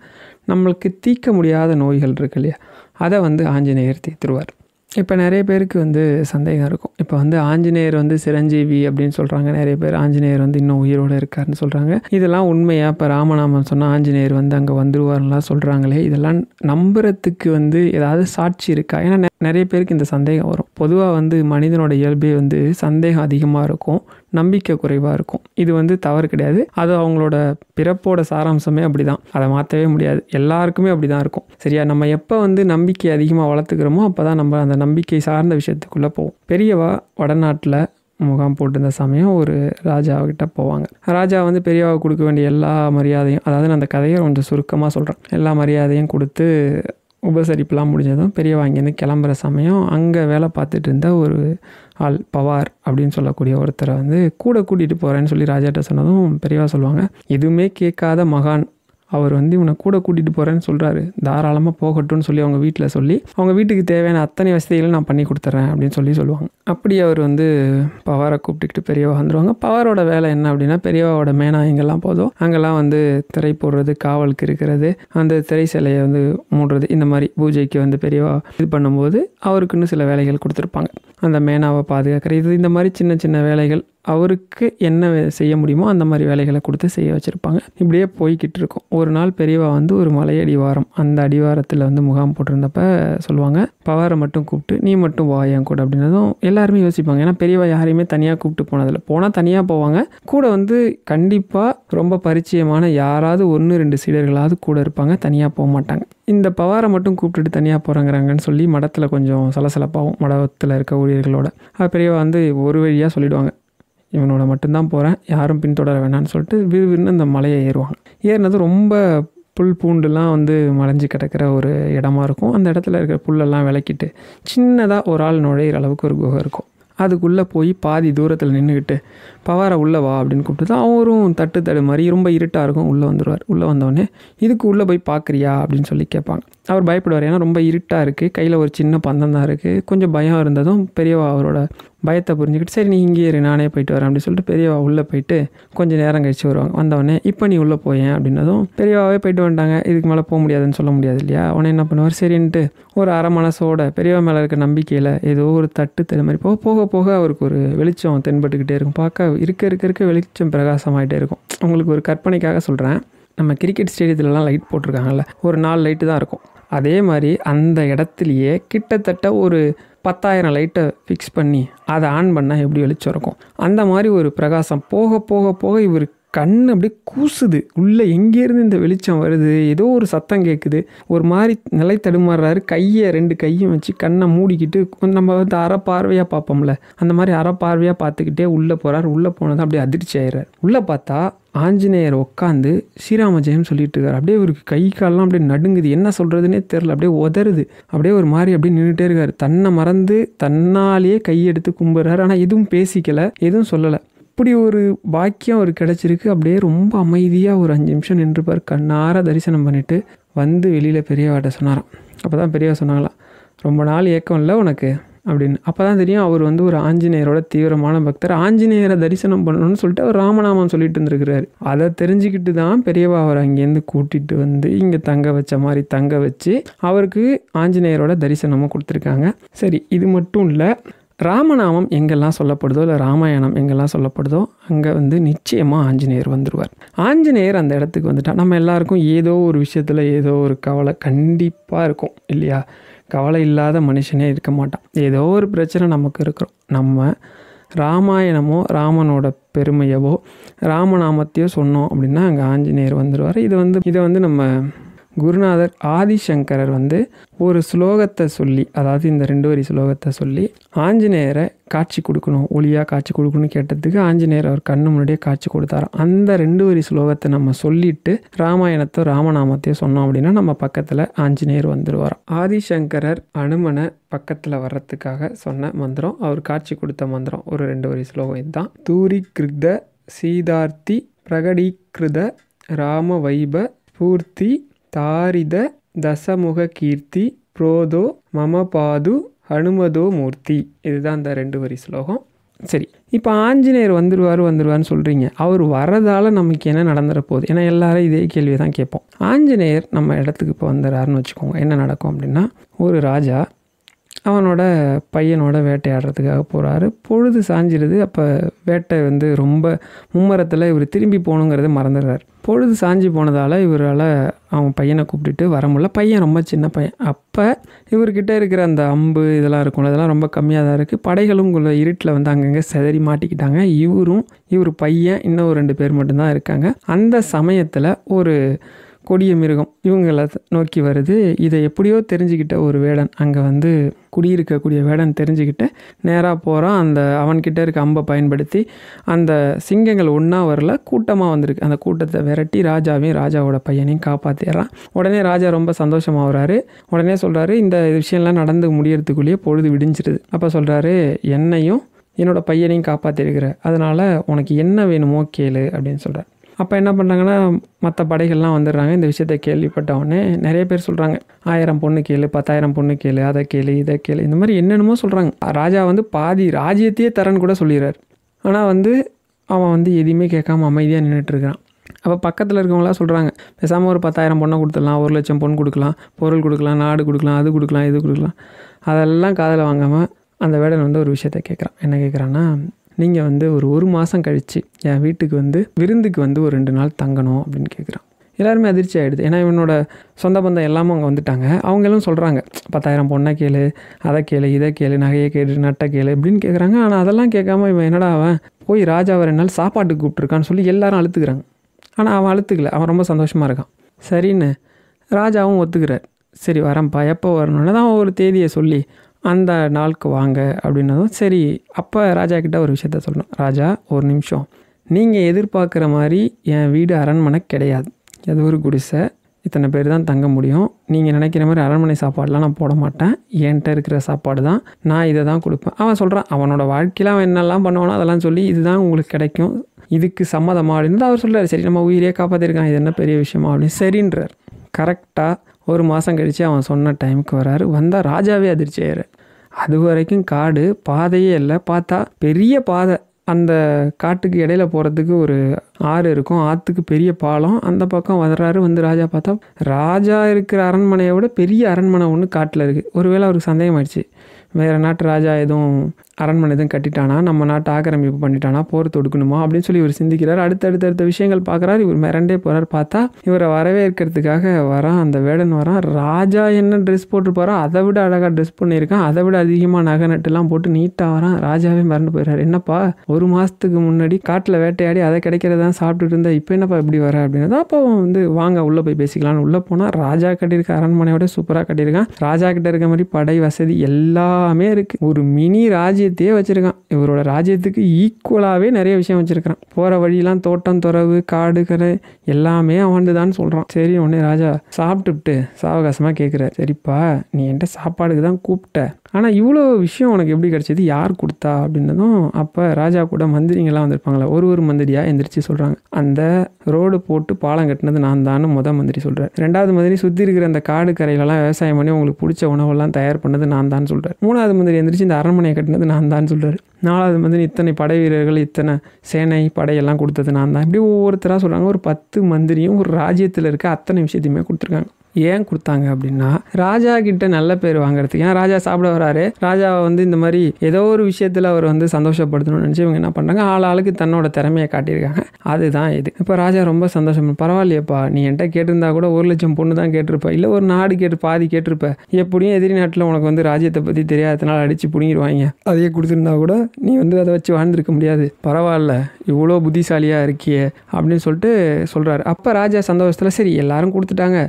நம்மளுக்கு தீர்க்க முடியாத நோய்கள் இருக்கு இல்லையா, அதை வந்து ஆஞ்சநேயர் தீர்த்துருவார். இப்போ நிறைய பேருக்கு வந்து சந்தேகம் இருக்கும். இப்போ வந்து ஆஞ்சநேயர் வந்து சிரஞ்சீவி அப்படின்னு சொல்கிறாங்க. நிறைய பேர் ஆஞ்சநேயர் வந்து இன்னும் உயிரோடு இருக்காருன்னு சொல்கிறாங்க. இதெல்லாம் உண்மையா? இப்போ ராமநாமம் சொன்னால் ஆஞ்சநேயர் வந்து அங்கே வந்துருவார்லாம் சொல்கிறாங்களே, இதெல்லாம் நம்புறதுக்கு வந்து ஏதாவது சாட்சி இருக்கா? ஏன்னா நிறைய பேருக்கு இந்த சந்தேகம் வரும். பொதுவாக வந்து மனிதனோட இயல்பே வந்து சந்தேகம் அதிகமாக இருக்கும், நம்பிக்கை குறைவாக இருக்கும். இது வந்து தவறு கிடையாது. அது அவங்களோட பிறப்போட சாராம்சமே அப்படி தான், அதை மாற்றவே முடியாது. எல்லாருக்குமே அப்படி தான் இருக்கும். சரியா? நம்ம எப்போ வந்து நம்பிக்கை அதிகமாக வளர்த்துக்கிறோமோ அப்போ தான் நம்ம அந்த நம்பிக்கை சார்ந்த விஷயத்துக்குள்ளே போவோம். பெரியவா வடநாட்டில் முகாம் போட்டிருந்த சமயம் ஒரு ராஜாவுக்கிட்ட போவாங்க. ராஜா வந்து பெரியவா கொடுக்க வேண்டிய எல்லா மரியாதையும், அதாவது நான் அந்த கதையை கொஞ்சம் சுருக்கமாக சொல்கிறேன், எல்லா மரியாதையும் கொடுத்து உபசரிப்புலாம் முடிஞ்சதும் பெரியவா இங்கேருந்து கிளம்புற சமயம் அங்கே வேலை பார்த்துட்டு இருந்த ஒரு ஆள், பவார் அப்படின்னு சொல்லக்கூடிய ஒருத்தரை வந்து கூட கூட்டிகிட்டு போகிறேன்னு சொல்லி ராஜாட்ட சொன்னதும் பெரியவா சொல்லுவாங்க, எதுவுமே கேட்காத மகான் அவர் வந்து இவனை கூட கூட்டிகிட்டு போகிறேன்னு சொல்கிறாரு, தாராளமாக போகட்டும்னு சொல்லி அவங்க வீட்டில் சொல்லி அவங்க வீட்டுக்கு தேவையான அத்தனை வசதிகளும் நான் பண்ணி கொடுத்துட்றேன் அப்படின்னு சொல்லுவாங்க. அப்படி அவர் வந்து பவாரை கூப்பிட்டுக்கிட்டு பெரியவா வந்துடுவாங்க. பவாரோட வேலை என்ன அப்படின்னா, பெரியவாவோட மேனா எங்கெல்லாம் போதோ அங்கெல்லாம் வந்து திரை போடுறது, காவலுக்கு இருக்கிறது, அந்த திரை சிலையை வந்து மூடுறது, இந்த மாதிரி பூஜைக்கு வந்து பெரியவா இது பண்ணும்போது அவருக்குன்னு சில வேலைகள் கொடுத்துருப்பாங்க. அந்த மேனாவை பாதுகாக்கிறது, இந்த மாதிரி சின்ன சின்ன வேலைகள் அவருக்கு என்ன செய்ய முடியுமோ அந்த மாதிரி வேலைகளை கொடுத்து செய்ய வச்சுருப்பாங்க. இப்படியே போய்கிட்டு இருக்கும். ஒரு நாள் பெரியவா வந்து ஒரு மலை அடிவாரம், அந்த அடிவாரத்தில் வந்து முகாம் போட்டிருந்தப்ப சொல்லுவாங்க, பவாரை மட்டும் கூப்பிட்டு நீ மட்டும் வா என் கூட அப்படின்னதும் எல்லாருமே யோசிப்பாங்க. ஏன்னா பெரியவா யாரையுமே தனியாக கூப்பிட்டு போனதில்லை. போனால் தனியாக போவாங்க, கூட வந்து கண்டிப்பாக ரொம்ப பரிச்சயமான யாராவது 1-2 சீடர்களாவது கூட இருப்பாங்க, தனியாக போக மாட்டாங்க. இந்த பவாரை மட்டும் கூப்பிட்டுட்டு தனியாக போகிறாங்கிறாங்கன்னு சொல்லி மடத்தில் கொஞ்சம் சலசலப்பாகும், மடத்தில் இருக்க ஊழியர்களோட. பெரியவா வந்து ஒரு வழியாக சொல்லிவிடுவாங்க, இவனோட மட்டும்தான் போகிறேன், யாரும் பின்தொடர வேணான்னு சொல்லிட்டு விறுவிறுன்னு அந்த மலையை ஏறுவாங்க. ஏறினது ரொம்ப புல் பூண்டுலாம் வந்து மலைஞ்சு கிடக்கிற ஒரு இடமா இருக்கும். அந்த இடத்துல இருக்கிற புல்லெல்லாம் விளக்கிட்டு சின்னதாக ஒரு ஆள் நுழையிற அளவுக்கு ஒரு குகை இருக்கும். அதுக்குள்ளே போய் பாதி தூரத்தில் நின்றுக்கிட்டு பவாரை உள்ளே வா அப்படின்னு கூப்பிட்டு தான் அவரும் தட்டு மாதிரி ரொம்ப இருட்டாக இருக்கும், உள்ளே வந்துடுவார். உள்ளே வந்தோடனே இதுக்கு உள்ளே போய் பார்க்குறியா அப்படின்னு சொல்லி கேட்பாங்க. அவர் பயப்படுவார், ஏன்னா ரொம்ப இருட்டாக இருக்குது, கையில் ஒரு சின்ன பந்தம் தான் இருக்குது. கொஞ்சம் பயம் இருந்ததும் பெரியவா அவரோட பயத்தை புரிஞ்சுக்கிட்டு சரி நீ இங்கே இரு, நானே போயிட்டு வரேன் அப்படின்னு சொல்லிட்டு பெரியவா உள்ளே போயிட்டு கொஞ்சம் நேரம் கழிச்சு வருவாங்க. வந்தவொடனே இப்போ நீ உள்ளே போயேன் அப்படின்னதும் பெரியவாவே போயிட்டு வந்துட்டாங்க. இதுக்கு மேலே போக முடியாதுன்னு சொல்ல முடியாது இல்லையா. உடனே என்ன பண்ணுவார், சரின்ட்டு ஒரு அரை மனசோட பெரியவா மேலே இருக்க நம்பிக்கையில் ஏதோ ஒரு தட்டு மாதிரி போக போக அவருக்கு ஒரு வெளிச்சம் தென்பட்டுக்கிட்டே இருக்கும். பார்க்க இருக்க வெளிச்சம் பிரகாசமாகிட்டே இருக்கும். உங்களுக்கு ஒரு கற்பனைக்காக சொல்கிறேன், நம்ம கிரிக்கெட் ஸ்டேடியத்துலலாம் லைட் போட்டிருக்காங்கல்ல, ஒரு 4 லைட்டு தான் இருக்கும். அதே மாதிரி அந்த இடத்துலையே கிட்டத்தட்ட ஒரு 10,000 லைட்டை ஃபிக்ஸ் பண்ணி அதை ஆன் பண்ணால் எப்படி வெளிச்சம் இருக்கும், அந்த மாதிரி ஒரு பிரகாசம் போக போக போக இவர் கண் அப்படியே கூசுது. உள்ளே எங்கேருந்து இந்த வெளிச்சம் வருது, ஏதோ ஒரு சத்தம் கேட்குது, ஒரு மாதிரி நிலை தடுமாறுறாரு. கையை 2 கையும் வச்சு கண்ணை மூடிக்கிட்டு நம்ம வந்து அறப்பார்வையாக பார்ப்போம்ல, அந்த மாதிரி அறப்பார்வையாக பார்த்துக்கிட்டே உள்ளே போகிறார். உள்ளே போனதான் அப்படியே அதிர்ச்சி ஆயிடுறார். உள்ளே பார்த்தா ஆஞ்சநேயர் உட்காந்து ஸ்ரீராம ஜெயம் சொல்லிட்டு இருக்கார். அப்படியே இவருக்கு கை காலெலாம் அப்படியே நடுங்குது, என்ன சொல்கிறதுனே தெரில, அப்படியே உதறுது. அப்படியே ஒரு மாதிரி அப்படியே நின்றுட்டே இருக்கார். தன்னை மறந்து தன்னாலேயே கையெடுத்து கும்பிட்றாரு. ஆனால் எதுவும் பேசிக்கலை, எதுவும் சொல்லலை. இப்படி ஒரு பாக்கியம் அவர் கிடச்சிருக்கு. அப்படியே ரொம்ப அமைதியாக ஒரு 5 நிமிஷம் நின்றுப்பார். கண்ணார தரிசனம் பண்ணிவிட்டு வந்து வெளியில் பெரியவாட்ட சொன்னாராம். அப்போ தான் பெரியவா சொன்னாங்களாம், ரொம்ப நாள் ஏக்கம் இல்லை உனக்கு, அப்படின்னு. அப்போ தான் தெரியும் அவர் வந்து ஒரு ஆஞ்சநேயரோட தீவிரமான பக்தர். ஆஞ்சநேயரை தரிசனம் பண்ணணும்னு சொல்லிட்டு அவர் ராமநாமம் சொல்லிட்டு இருந்திருக்கிறாரு. அதை தெரிஞ்சுக்கிட்டு தான் பெரியவா அவர் அங்கேருந்து கூட்டிகிட்டு வந்து இங்கே தங்க வச்ச மாதிரி தங்க வச்சு அவருக்கு ஆஞ்சநேயரோட தரிசனமும் கொடுத்துருக்காங்க. சரி, இது மட்டும் இல்லை, ராமநாமம் எங்கெல்லாம் சொல்லப்படுதோ இல்லை ராமாயணம் எங்கெல்லாம் சொல்லப்படுதோ அங்கே வந்து நிச்சயமாக ஆஞ்சநேயர் வந்துடுவார். ஆஞ்சநேயர் அந்த இடத்துக்கு வந்துட்டால் நம்ம எல்லாருக்கும் ஏதோ ஒரு விஷயத்தில் ஏதோ ஒரு கவலை கண்டிப்பாக இருக்கும் இல்லையா? கவலை இல்லாத மனுஷனே இருக்க மாட்டான். ஏதோ ஒரு பிரச்சனை நமக்கு இருக்கிறோம். நம்ம ராமாயணமோ ராமனோட பெருமையவோ ராமநாமத்தையோ சொன்னோம் அப்படின்னா அங்கே ஆஞ்சநேயர் வந்துடுவார். இதை வந்து நம்ம குருநாதர் ஆதிசங்கரர் வந்து ஒரு ஸ்லோகத்தை சொல்லி, அதாவது இந்த 2 வரி ஸ்லோகத்தை சொல்லி ஆஞ்சநேயரை காட்சி கொடுக்கணும், ஒளியாக காட்சி கொடுக்கணும்னு கேட்டதுக்கு ஆஞ்சநேயர் அவர் கண்ணு முன்னாடியே காட்சி கொடுத்தாராம். அந்த 2 வரி ஸ்லோகத்தை நம்ம சொல்லிட்டு ராமாயணத்தோ ராமநாமத்தையோ சொன்னோம் அப்படின்னா நம்ம பக்கத்தில் ஆஞ்சநேயர் வந்துடுவாராம். ஆதிசங்கரர் அனுமனை பக்கத்தில் வர்றதுக்காக சொன்ன மந்திரம், அவர் காட்சி கொடுத்த மந்திரம் ஒரு 2 வரி ஸ்லோகம் இதுதான். தூரிகிருத சீதார்த்தி பிரகடீகிருத ராம வைப பூர்த்தி தாரித தசமுக கீர்த்தி புரோதோ மமபாது ஹனுமதோ மூர்த்தி. இதுதான் அந்த 2 வரி ஸ்லோகம். சரி, இப்போ ஆஞ்சநேயர் வந்துடுவார்னு சொல்கிறீங்க. அவர் வரதால் நமக்கு என்ன நடந்துட போகுது? ஏன்னா எல்லாரும் இதே கேள்வியை தான் கேட்போம். ஆஞ்சநேயர் நம்ம இடத்துக்கு இப்போ வந்துடுறாருன்னு வச்சுக்கோங்க. என்ன நடக்கும் அப்படின்னா, ஒரு ராஜா அவனோட பையனோட வேட்டையாடுறதுக்காக போகிறாரு. பொழுது சாஞ்சிடுது. அப்போ வேட்டை வந்து ரொம்ப மும்மரத்தில் இவர் திரும்பி போகணுங்கிறத மறந்துடுறாரு. பொழுது சாஞ்சி போனதால் இவரால் அவன் பையனை கூப்பிட்டுட்டு வர முடியல. பையன் ரொம்ப சின்ன பையன். அப்போ இவர்கிட்ட இருக்கிற அந்த அம்பு இதெல்லாம் இருக்கும்ல, இதெல்லாம் ரொம்ப கம்மியாக தான் இருக்குது. படைகளும் இருட்டில் வந்து அங்கங்கே செதறி மாட்டிக்கிட்டாங்க. இவர் பையன் இன்னும் 2 பேர் மட்டும்தான் இருக்காங்க. அந்த சமயத்தில் ஒரு கொடிய மிருகம் இவங்களை நோக்கி வருது. இதை எப்படியோ தெரிஞ்சுக்கிட்ட ஒரு வேடன், அங்கே வந்து குடியிருக்கக்கூடிய வேடன் தெரிஞ்சுக்கிட்டு நேராக போகிறான். அவன்கிட்ட இருக்க அம்பை பயன்படுத்தி அந்த சிங்கங்கள் ஒன்றா வரல, கூட்டமாக வந்திருக்கு. அந்த கூட்டத்தை விரட்டி ராஜாவையும் ராஜாவோட பையனையும் காப்பாற்றிடுறான். உடனே ராஜா ரொம்ப சந்தோஷமாகறாரு. உடனே சொல்கிறாரு, இந்த விஷயம்லாம் நடந்து முடியறதுக்குள்ளேயே பொழுது விடிஞ்சிருது. அப்போ சொல்கிறாரு, என்னையும் என்னோடய பையனையும் காப்பாற்றிருக்கிற, அதனால் உனக்கு என்ன வேணுமோ கேளு அப்படின்னு சொல்கிறார். அப்போ என்ன பண்ணுறாங்கன்னா, மற்ற படைகள்லாம் வந்துடுறாங்க. இந்த விஷயத்தை கேள்விப்பட்டவொடனே நிறைய பேர் சொல்கிறாங்க, 1000 பொண்ணு கேளு, 10,000 பொண்ணு கேளு, அதை கேளு, இதை கேளு, இந்த மாதிரி என்னென்னமோ சொல்கிறாங்க. ராஜா வந்து பாதி ராஜ்யத்தையே தரன்னு கூட சொல்லிடுறாரு. ஆனால் வந்து அவன் வந்து எதையுமே கேட்காம அமைதியாக நின்றுட்டுருக்கான். அப்போ பக்கத்தில் இருக்கவங்களாம் சொல்கிறாங்க, பேசாமல் ஒரு 10,000 பொண்ணை கொடுத்துடலாம், 1,00,000 பொண்ணு கொடுக்கலாம், பொருள் கொடுக்கலாம், நாடு கொடுக்கலாம், அது கொடுக்கலாம், இது கொடுக்கலாம். அதெல்லாம் காதில் வாங்காமல் அந்த வேடன் வந்து ஒரு விஷயத்த கேட்குறான். என்ன கேட்குறான்னா, நீங்கள் வந்து ஒரு மாதம் கழித்து என் வீட்டுக்கு வந்து விருந்துக்கு வந்து ஒரு 2 நாள் தங்கணும் அப்படின்னு கேட்குறான். எல்லாருமே அதிர்ச்சி ஆகிடுது. ஏன்னா இவனோட சொந்த பந்தம் எல்லாமே அங்கே வந்துட்டாங்க. அவங்களும் சொல்கிறாங்க, 10,000 பொண்ணை கேளு, அதை கேளு, இதை கேளு, நகையை கேளு, நட்டை கேளு அப்படின்னு கேட்குறாங்க. ஆனால் அதெல்லாம் கேட்காம இவன் என்னடா அவன் போய் ராஜாவை 2 நாள் சாப்பாட்டுக்கு கூப்பிட்ருக்கான்னு சொல்லி எல்லாரும் அழுத்துக்கிறாங்க. ஆனால் அவன் அழுத்துக்கல. அவன் ரொம்ப சந்தோஷமாக இருக்கான். சரின்னு ராஜாவும் ஒத்துக்கிறார். சரி வரேன்ப்பா, எப்போ வரணுன்னு தான் ஒரு தேதியை சொல்லி அந்த நாளுக்கு வாங்க அப்படின்னதும் சரி. அப்போ ராஜா கிட்ட ஒரு விஷயத்த சொல்லணும். ராஜா, ஒரு நிமிஷம், நீங்கள் எதிர்பார்க்குற மாதிரி என் வீடு அரண்மனை கிடையாது. அது ஒரு குடிசை, இத்தனை பேர் தான் தங்க முடியும். நீங்கள் நினைக்கிற மாதிரி அரண்மனை சாப்பாடெலாம் நான் போட மாட்டேன். என்கிட்ட இருக்கிற சாப்பாடு தான், நான் இதை தான் கொடுப்பேன். அவன் சொல்கிறான், அவனோட வாழ்க்கையில் அவன் என்னெல்லாம் பண்ணுவானோ அதெல்லாம் சொல்லி இதுதான் உங்களுக்கு கிடைக்கும், இதுக்கு சம்மதமா அப்படின்னு அவர் சொல்கிறார். சரி, நம்ம உயிரே காப்பாற்றிருக்கான், இது என்ன பெரிய விஷயமா அப்படின்னு சரின்றார். கரெக்டாக ஒரு மாதம் கழித்து அவன் சொன்ன டைமுக்கு வராரு. வந்தால் ராஜாவே அதிர்ச்சி ஆயிரு. அது வரைக்கும் காடு, பாதையே இல்லை. பார்த்தா பெரிய பாதை. அந்த காட்டுக்கு இடையில போகிறதுக்கு ஒரு ஆறு இருக்கும். ஆற்றுக்கு பெரிய பாலம். அந்த பக்கம் வர்றாரு. வந்து ராஜா பார்த்தா, ராஜா இருக்கிற அரண்மனையை விட பெரிய அரண்மனை ஒன்று காட்டில் இருக்குது. ஒருவேளை அவருக்கு சந்தேகம் ஆயிடுச்சு, வேறு நாட்டு ராஜா எதுவும் அரண்மனை எதுவும் கட்டிட்டானா, நம்ம நாட்டை ஆக்கிரமிப்பு பண்ணிட்டானா, போர் தொடுக்கணுமா அப்படின்னு சொல்லி இவர் சிந்திக்கிறார். அடுத்தடுத்த விஷயங்கள் பார்க்குறாரு. இவர் மிரண்டே போகிறார். பார்த்தா இவரை வரவேற்கிறதுக்காக வரான் அந்த வேடன் வரான். ராஜா என்ன ட்ரெஸ் போட்டுருப்பாரோ அதை விட அழகாக ட்ரெஸ் பண்ணியிருக்கான். அதை விட அதிகமாக நகை நட்டுலாம் போட்டு நீட்டாக வரான். ராஜாவே மிரண்டு போயிடுறாரு. என்னப்பா, ஒரு மாதத்துக்கு முன்னாடி காட்டில் வேட்டையாடி அதை கிடைக்கிறதான் சாப்பிட்டுட்டு இருந்தா, இப்போ என்னப்பா இப்படி வர அப்படின்னு. அப்போ வந்து வாங்க உள்ளே போய் பேசிக்கலான்னு உள்ளே போனால், ராஜா கட்டியிருக்க அரண்மனையோட சூப்பராக கட்டியிருக்கான். ராஜா கிட்ட இருக்க மாதிரி படை வசதி எல்லாமே இருக்குது. ஒரு மினி ராஜ்யம் ராஜ்யத்தையே வச்சுருக்கான். இவரோட ராஜ்யத்துக்கு ஈக்குவலாகவே நிறைய விஷயம் வச்சுருக்கிறான். போகிற வழியெலாம் தோட்டம் துறவு காடு கரை எல்லாமே அவன்து தான் சொல்கிறான். சரி உடனே ராஜா சாப்பிட்டுவிட்டு சாவகாசமாக கேட்குறாரு, சரிப்பா நீ என்கிட்ட சாப்பாடுக்கு தான் கூப்பிட்ட, ஆனால் இவ்வளோ விஷயம் உனக்கு எப்படி கிடச்சிது, யார் கொடுத்தா அப்படின்னதும் அப்போ ராஜா கூட மந்திரிங்கள்லாம் வந்திருப்பாங்களே, ஒரு மந்திரியாக எந்திரிச்சு சொல்கிறாங்க, அந்த ரோடு போட்டு பாலம் கட்டினது நான் தான் மந்திரி சொல்கிறார். 2வது மந்திரி சுற்றி இருக்கிற அந்த காடு கரையிலலாம் விவசாயம் பண்ணி உங்களுக்கு பிடிச்ச உணவெல்லாம் தயார் பண்ணது நான் தான் சொல்கிறார். 3வது மந்திரி எந்திரிச்சு இந்த அரண்மனையை கட்டினது நான் தான் சொல்கிறார். 4வது மந்திரி இத்தனை படை வீரர்கள் இத்தனை சேனை படையெல்லாம் கொடுத்தது நான் தான். இப்படி ஒவ்வொருத்தராக சொல்கிறாங்க. ஒரு 10 மந்திரியும் ஒரு ராஜ்யத்தில் இருக்க அத்தனை விஷயத்தையுமே கொடுத்துருக்காங்க. ஏன் கொடுத்தாங்க அப்படின்னா ராஜா கிட்ட நல்ல பேர் வாங்குறதுக்கு. ஏன்னா ராஜா சாப்பிட வராரு, ராஜாவை இந்த மாதிரி ஏதோ ஒரு விஷயத்தில் அவர் சந்தோஷப்படுத்தணும்னு நினச்சி இவங்க என்ன பண்ணுறாங்க, ஆளுக்கு தன்னோட திறமையை காட்டியிருக்காங்க. அதுதான் இது. இப்போ ராஜா ரொம்ப சந்தோஷம், பரவாயில்லையப்பா நீ என்கிட்ட கேட்டிருந்தா கூட 1,00,000 பொண்ணு தான் கேட்டிருப்ப, இல்லை ஒரு நாடு பாதி கேட்டிருப்ப, எப்படியும் எதிரி நாட்டில் உனக்கு ராஜ்யத்தை பற்றி தெரியாததுனால அடித்து பிடிங்கிடுவாங்க, அதையே கொடுத்துருந்தா கூட நீ அதை வச்சு வாழ்ந்துருக்க முடியாது, பரவாயில்ல இவ்வளோ புத்திசாலியாக இருக்கியே அப்படின்னு சொல்லிட்டு சொல்கிறாரு. அப்போ ராஜா சந்தோஷத்தில் சரி எல்லாரும் கொடுத்துட்டாங்க,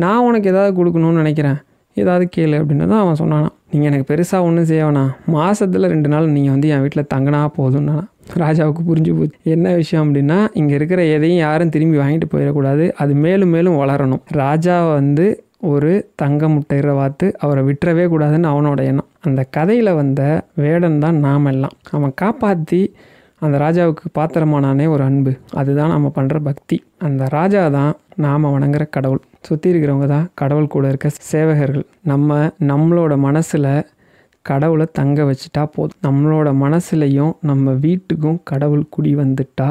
நான் உனக்கு ஏதாவது கொடுக்கணும்னு நினைக்கிறேன், ஏதாவது கேளு அப்படின்னு தான் அவன் சொன்னானா. நீங்கள் எனக்கு பெருசாக ஒன்றும் செய்யவேணா, மாதத்தில் 2 நாள் நீங்கள் என் வீட்டில் தங்கினா போதும்னா. ராஜாவுக்கு புரிஞ்சு போச்சு என்ன விஷயம் அப்படின்னா, இங்கே இருக்கிற எதையும் யாரும் திரும்பி வாங்கிட்டு போயிடக்கூடாது, அது மேலும் மேலும் வளரணும். ராஜாவை ஒரு தங்க முட்டைற வாத்து அவரை விட்டுறவே கூடாதுன்னு அவனோட எண்ணம். அந்த கதையில் வந்த வேடன் தான் நாம் எல்லாம். அவன் காப்பாற்றி அந்த ராஜாவுக்கு பாத்திரமானானே ஒரு அன்பு, அதுதான் நம்ம பண்ணுற பக்தி. அந்த ராஜா தான் நாம் வணங்குற கடவுள். சுற்றி இருக்கிறவங்க தான் கடவுள் கூட இருக்க சேவகர்கள். நம்மளோட மனசில் கடவுளை தங்க வச்சுட்டா போதும். நம்மளோட மனசுலையும் நம்ம வீட்டுக்கும் கடவுள் குடி வந்துட்டா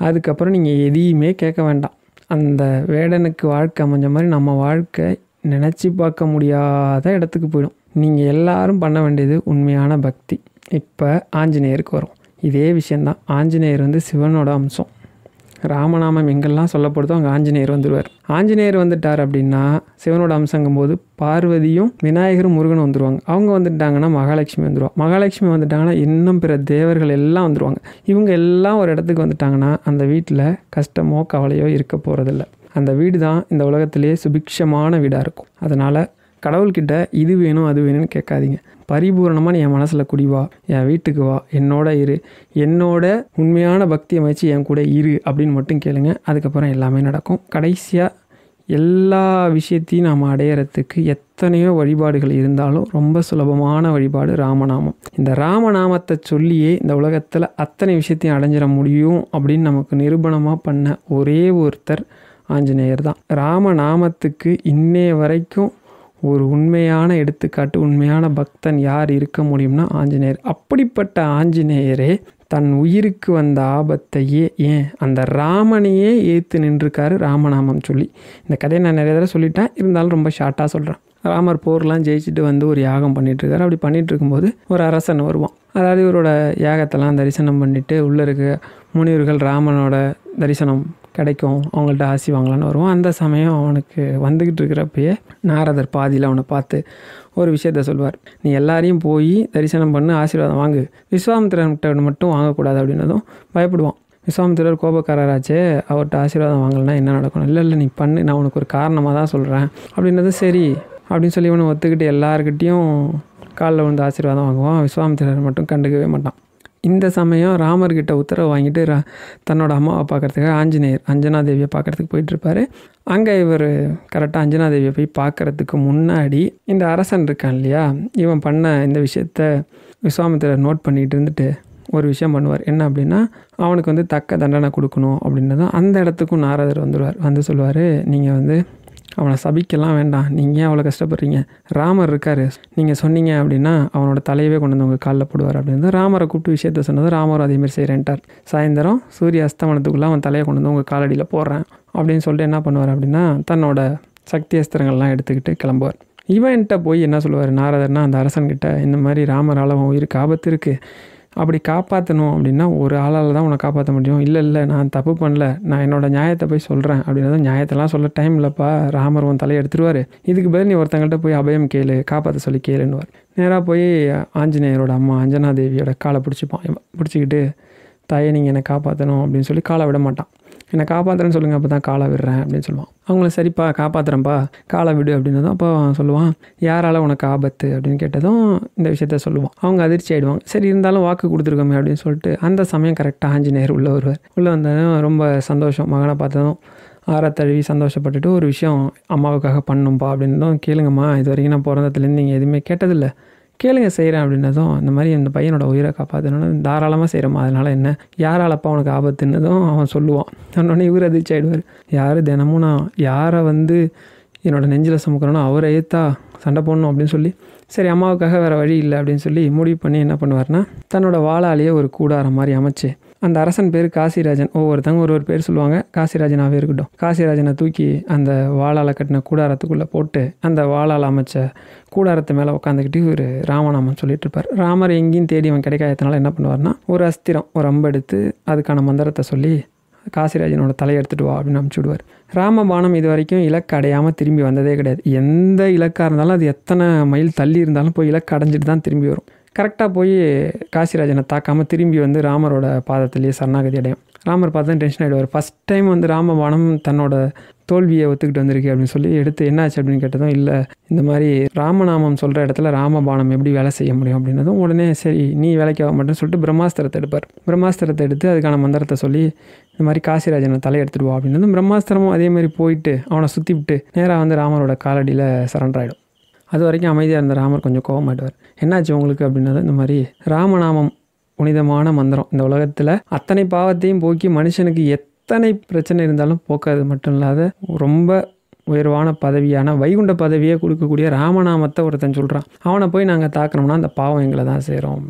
அதுக்கப்புறம் நீங்கள் எதையுமே கேட்க வேண்டாம். அந்த வேடனுக்கு வாழ்க்கை அமைஞ்ச மாதிரி நம்ம வாழ்க்கை நினச்சி பார்க்க முடியாத இடத்துக்கு போயிடும். நீங்கள் எல்லாரும் பண்ண வேண்டியது உண்மையான பக்தி. இப்போ ஆஞ்சநேயருக்கு வரும். இதே விஷயந்தான். ஆஞ்சநேயர் சிவனோட அம்சம். ராமநாமம் எங்கெல்லாம் சொல்லப்படுதோ அங்கே ஆஞ்சநேயர் வந்துடுவார். ஆஞ்சநேயர் வந்துட்டார் அப்படின்னா சிவனோட அம்சங்கும் போது பார்வதியும் விநாயகரும் முருகனும் வந்துடுவாங்க. அவங்க வந்துட்டாங்கன்னா மகாலட்சுமி வந்துடுவாங்க. மகாலட்சுமி வந்துட்டாங்கன்னா இன்னும் பிற தேவர்கள் எல்லாம் வந்துடுவாங்க. இவங்க எல்லாம் ஒரு இடத்துக்கு வந்துட்டாங்கன்னா அந்த வீட்டில் கஷ்டமோ கவலையோ இருக்க போகிறதில்ல. அந்த வீடு தான் இந்த உலகத்திலேயே சுபிக்ஷமான வீடாக இருக்கும். அதனால் கடவுள்கிட்ட இது வேணும் அது வேணும்னு கேட்காதீங்க. பரிபூரணமாக நீ என் மனசில் குடிவா, என் வீட்டுக்கு வா, என்னோட இரு, என்னோட உண்மையான பக்தி அமைச்சு என் கூட இரு அப்படின்னு மட்டும் கேளுங்க. அதுக்கப்புறம் எல்லாமே நடக்கும். கடைசியாக எல்லா விஷயத்தையும் நாம் அடையிறதுக்கு எத்தனையோ வழிபாடுகள் இருந்தாலும் ரொம்ப சுலபமான வழிபாடு ராமநாமம். இந்த ராமநாமத்தை சொல்லியே இந்த உலகத்தில் அத்தனை விஷயத்தையும் அடைஞ்சிட முடியும் அப்படின்னு நமக்கு நிரூபணமாக பண்ண ஒரே ஒருத்தர் ஆஞ்சநேயர் தான். ராமநாமத்துக்கு இன்னே வரைக்கும் ஒரு உண்மையான எடுத்துக்காட்டு, உண்மையான பக்தன் யார் இருக்க முடியும்னா ஆஞ்சநேயர். அப்படிப்பட்ட ஆஞ்சநேயரே தன் உயிருக்கு வந்த ஆபத்தையே அந்த ராமனையே ஏற்று நின்றுருக்காரு ராமநாமம் சொல்லி. இந்த கதையை நான் நிறைய தடவை சொல்லிட்டேன், இருந்தாலும் ரொம்ப ஷார்ட்டாக சொல்கிறேன். ராமர் போர்லாம் ஜெயிச்சுட்டு ஒரு யாகம் பண்ணிகிட்ருக்காரு. அப்படி பண்ணிகிட்டு இருக்கும்போது ஒரு அரசன் வருவான். அதாவது இவரோட யாகத்தெல்லாம் தரிசனம் பண்ணிவிட்டு உள்ளே இருக்க முனிவர்கள் ராமனோட தரிசனம் கிடைக்கும் அவங்கள்ட்ட ஆசி வாங்கலான்னு வருவான். அந்த சமயம் அவனுக்கு வந்துக்கிட்டு இருக்கிறப்பயே நாரதர் பாதியில் அவனை பார்த்து ஒரு விஷயத்த சொல்வார். நீ எல்லாரையும் போய் தரிசனம் பண்ணு, ஆசீர்வாதம் வாங்கு, விஸ்வாமித்திரன்கிட்ட மட்டும் வாங்கக்கூடாது அப்படின்னதும் பயப்படுவான். விஸ்வாமித்திரர் கோபக்காரராச்சே, அவர்கிட்ட ஆசீர்வாதம் வாங்கலைன்னா என்ன நடக்கணும்? இல்லை நீ பண்ணு, நான் உனக்கு ஒரு காரணமாக தான் சொல்கிறேன் அப்படின்னது. சரி அப்படின்னு சொல்லி இவனை ஒத்துக்கிட்டு எல்லாருக்கிட்டையும் காலில் விழுந்து ஆசீர்வாதம் வாங்குவான். விஸ்வாமித்திரர் மட்டும் கண்டுக்கவே மாட்டான். இந்த சமயம் ராமர்கிட்ட உத்தரவு வாங்கிட்டு தன்னோட அம்மாவை பார்க்குறதுக்காக ஆஞ்சநேயர் அஞ்சனாதேவியை பார்க்குறதுக்கு போயிட்டுருப்பார். அங்கே இவர் கரெக்டாக அஞ்சனாதேவியை போய் பார்க்குறதுக்கு முன்னாடி இந்த அரசன் இருக்கான் இல்லையா, இவன் பண்ண இந்த விஷயத்த விஸ்வாமித்திரர் நோட் பண்ணிகிட்டு இருந்துட்டு ஒரு விஷயம் பண்ணுவார். என்ன அப்படின்னா, அவனுக்கு தக்க தண்டனை கொடுக்கணும் அப்படின்னதும் அந்த இடத்துக்கும் நாரதர் வந்துடுவார். சொல்லுவார், நீங்கள் அவனை சபிக்கலாம் வேண்டாம், நீங்கள் ஏன் அவ்வளோ கஷ்டப்படுறீங்க, ராமர் இருக்கார், நீங்கள் சொன்னீங்க அப்படின்னா அவனோட தலையவே கொண்டு உங்கள் காலில் போடுவார் அப்படின்னு ராமரை கூப்பிட்டு விஷயத்த சொன்னது. ராமர் அதேமாதிரி செய்கிறேன்ட்டார். சாயந்தரம் சூரிய அஸ்தமனத்துக்குள்ளே அவன் தலையை கொண்டு உங்கள் காலடியில் போடுறேன் அப்படின்னு சொல்லிட்டு என்ன பண்ணுவார் அப்படின்னா, தன்னோட சக்தி அஸ்திரங்கள்லாம் எடுத்துக்கிட்டு கிளம்புவார். இவன்கிட்ட போய் என்ன சொல்லுவார் நாரதர்னா, அந்த அரசன்கிட்ட இந்த மாதிரி ராமரால் அவன் உயிருக்கு ஆபத்து இருக்குது, அப்படி காப்பாற்றணும் அப்படின்னா ஒரு ஆளால் தான் உன்னை காப்பாற்ற முடியும். இல்லை நான் தப்பு பண்ணல, நான் என்னோடய நியாயத்தை போய் சொல்கிறேன் அப்படின்னா, நியாயத்தெல்லாம் சொல்ல டைம் இல்லைப்பா, ராமர் உன் தலையை எடுத்துருவார், இதுக்கு பதில் நீ ஒருத்தங்கள்ட்ட போய் அபயம் கேளு, காப்பாற்ற சொல்லி கேளுன்னுவார். நேராக போய் ஆஞ்சநேயரோட அம்மா அஞ்சனாதேவியோட காலை பிடிச்சிக்கிட்டு, தாயை நீங்கள் என்னை காப்பாற்றணும் அப்படின்னு சொல்லி காலை விட மாட்டான். என்னை காப்பாற்றுறேன்னு சொல்லுங்கள், அப்போ தான் காலை விடுறேன் அப்படின்னு சொல்லுவான். அவங்கள சரிப்பா காப்பாற்றுறேன்ப்பா, காலை விடு அப்படின்னதும் அப்போ சொல்லுவான், யாரால் உனக்கு ஆபத்து அப்படின்னு கேட்டதும் இந்த விஷயத்த சொல்லுவான். அவங்க அதிர்ச்சி ஆகிடுவாங்க. சரி இருந்தாலும் வாக்கு கொடுத்துருக்கோமே அப்படின்னு சொல்லிட்டு அந்த சமயம் கரெக்டாக ஆஞ்சநேயர் உள்ளே வருவார். உள்ளே வந்ததும் ரொம்ப சந்தோஷம், மகனை பார்த்ததும் ஆரத்தழுவி சந்தோஷப்பட்டுட்டு, ஒரு விஷயம் அம்மாவுக்காக பண்ணும்பா அப்படின்னதும், கேளுங்கம்மா, இது வரைக்கும் நான் பிறந்ததுலேருந்து நீங்கள் எதுவுமே கேட்டதில்லை, கேளுங்க செய்கிறேன் அப்படின்னதும், இந்த மாதிரி இந்த பையனோட உயிரை காப்பாற்றணும்னு தாராளமாக செய்கிறோமா, அதனால் என்ன, யாராலப்பா உனக்கு ஆபத்துன்னதும் அவன் சொல்லுவான். சொன்னோடனே இவர் அதிர்ச்சி ஆகிடுவார். யார் தினமும் நான் யாரை வந்து என்னோடய நெஞ்சில் சுமக்கிறோன்னா அவரை ஏற்றா சண்டை போடணும் அப்படின்னு சொல்லி, சரி அம்மாவுக்காக வேறு வழி இல்லை அப்படின்னு சொல்லி முடிவு பண்ணி என்ன பண்ணுவார்னா, தன்னோட வாளாலேயே ஒரு கூடாரம் மாதிரி அமைச்சு, அந்த அரசன் பேர் காசிராஜன், ஒவ்வொருத்தவங்க ஒரு பேர் சொல்லுவாங்க, காசிராஜனாகவே இருக்கட்டும், காசிராஜனை தூக்கி அந்த வாளால் கட்டின கூடாரத்துக்குள்ளே போட்டு அந்த வாளால் அமைச்ச கூடாரத்து மேலே உட்காந்துக்கிட்டு ஒரு ராமநாமம் சொல்லிட்டு இருப்பார். ராமர் எங்கேயும் தேடி அவன் கிடைக்காதனால என்ன பண்ணுவார்னா, ஒரு அஸ்திரம், ஒரு அம்பு எடுத்து அதுக்கான மந்திரத்தை சொல்லி காசிராஜனோட தலையை எடுத்துகிட்டு வா அப்படின்னு அனுப்பிச்சி விடுவார். ராமபாணம் இது வரைக்கும் இலக்கு அடையாமல் திரும்பி வந்ததே கிடையாது. எந்த இலக்காக இருந்தாலும் அது எத்தனை மைல் தள்ளி இருந்தாலும் போய் இலக்கு அடைஞ்சிட்டு தான் திரும்பி வரும். கரெக்டாக போய் காசிராஜனை தாக்காமல் திரும்பி வந்து ராமரோட பாதத்திலேயே சரணாகதி அடையும். ராமர் பார்த்து டென்ஷன் ஆகிடுவார். ஃபஸ்ட் டைம் வந்து ராமபாணம் தன்னோட தோல்வியை ஒத்துக்கிட்டு வந்திருக்கு அப்படின்னு சொல்லி எடுத்து என்னாச்சு அப்படின்னு கேட்டதும், இல்லை இந்த மாதிரி ராமநாமம் சொல்கிற இடத்துல ராமபாணம் எப்படி வேலை செய்ய முடியும் அப்படின்னதும், உடனே சரி நீ வேலைக்கு ஆக மாட்டேன்னு சொல்லிட்டு பிரம்மாஸ்திரத்தை எடுப்பார். பிரம்மாஸ்திரத்தை எடுத்து அதுக்கான மந்திரத்தை சொல்லி இந்த மாதிரி காசிராஜனை தலை எடுத்துகிட்டு வா அப்படின்னதும், பிரம்மாஸ்திரமும் அதேமாதிரி போயிட்டு அவனை சுற்றி விட்டு நேராக வந்து ராமரோட காலடியில் சரண்டர் ஆகிடும். அது வரைக்கும் அமைதியாக இருந்த ராமர் கொஞ்சம் கோபமாயிடுவார். என்னாச்சு உங்களுக்கு அப்படின்னது, இந்த மாதிரி ராமநாமம் புனிதமான மந்திரம், இந்த உலகத்தில் அத்தனை பாவத்தையும் போக்கி மனுஷனுக்கு எத்தனை பிரச்சனை இருந்தாலும் போக்காது மட்டும் இல்லாத ரொம்ப உயர்வான பதவியான வைகுண்ட பதவியே கொடுக்கக்கூடிய ராமநாமத்தை ஒருத்தன் சொல்கிறான். அவனை போய் நாங்கள் தாக்கணும்னா அந்த பாவம் எங்களை தான் செய்கிறோம்,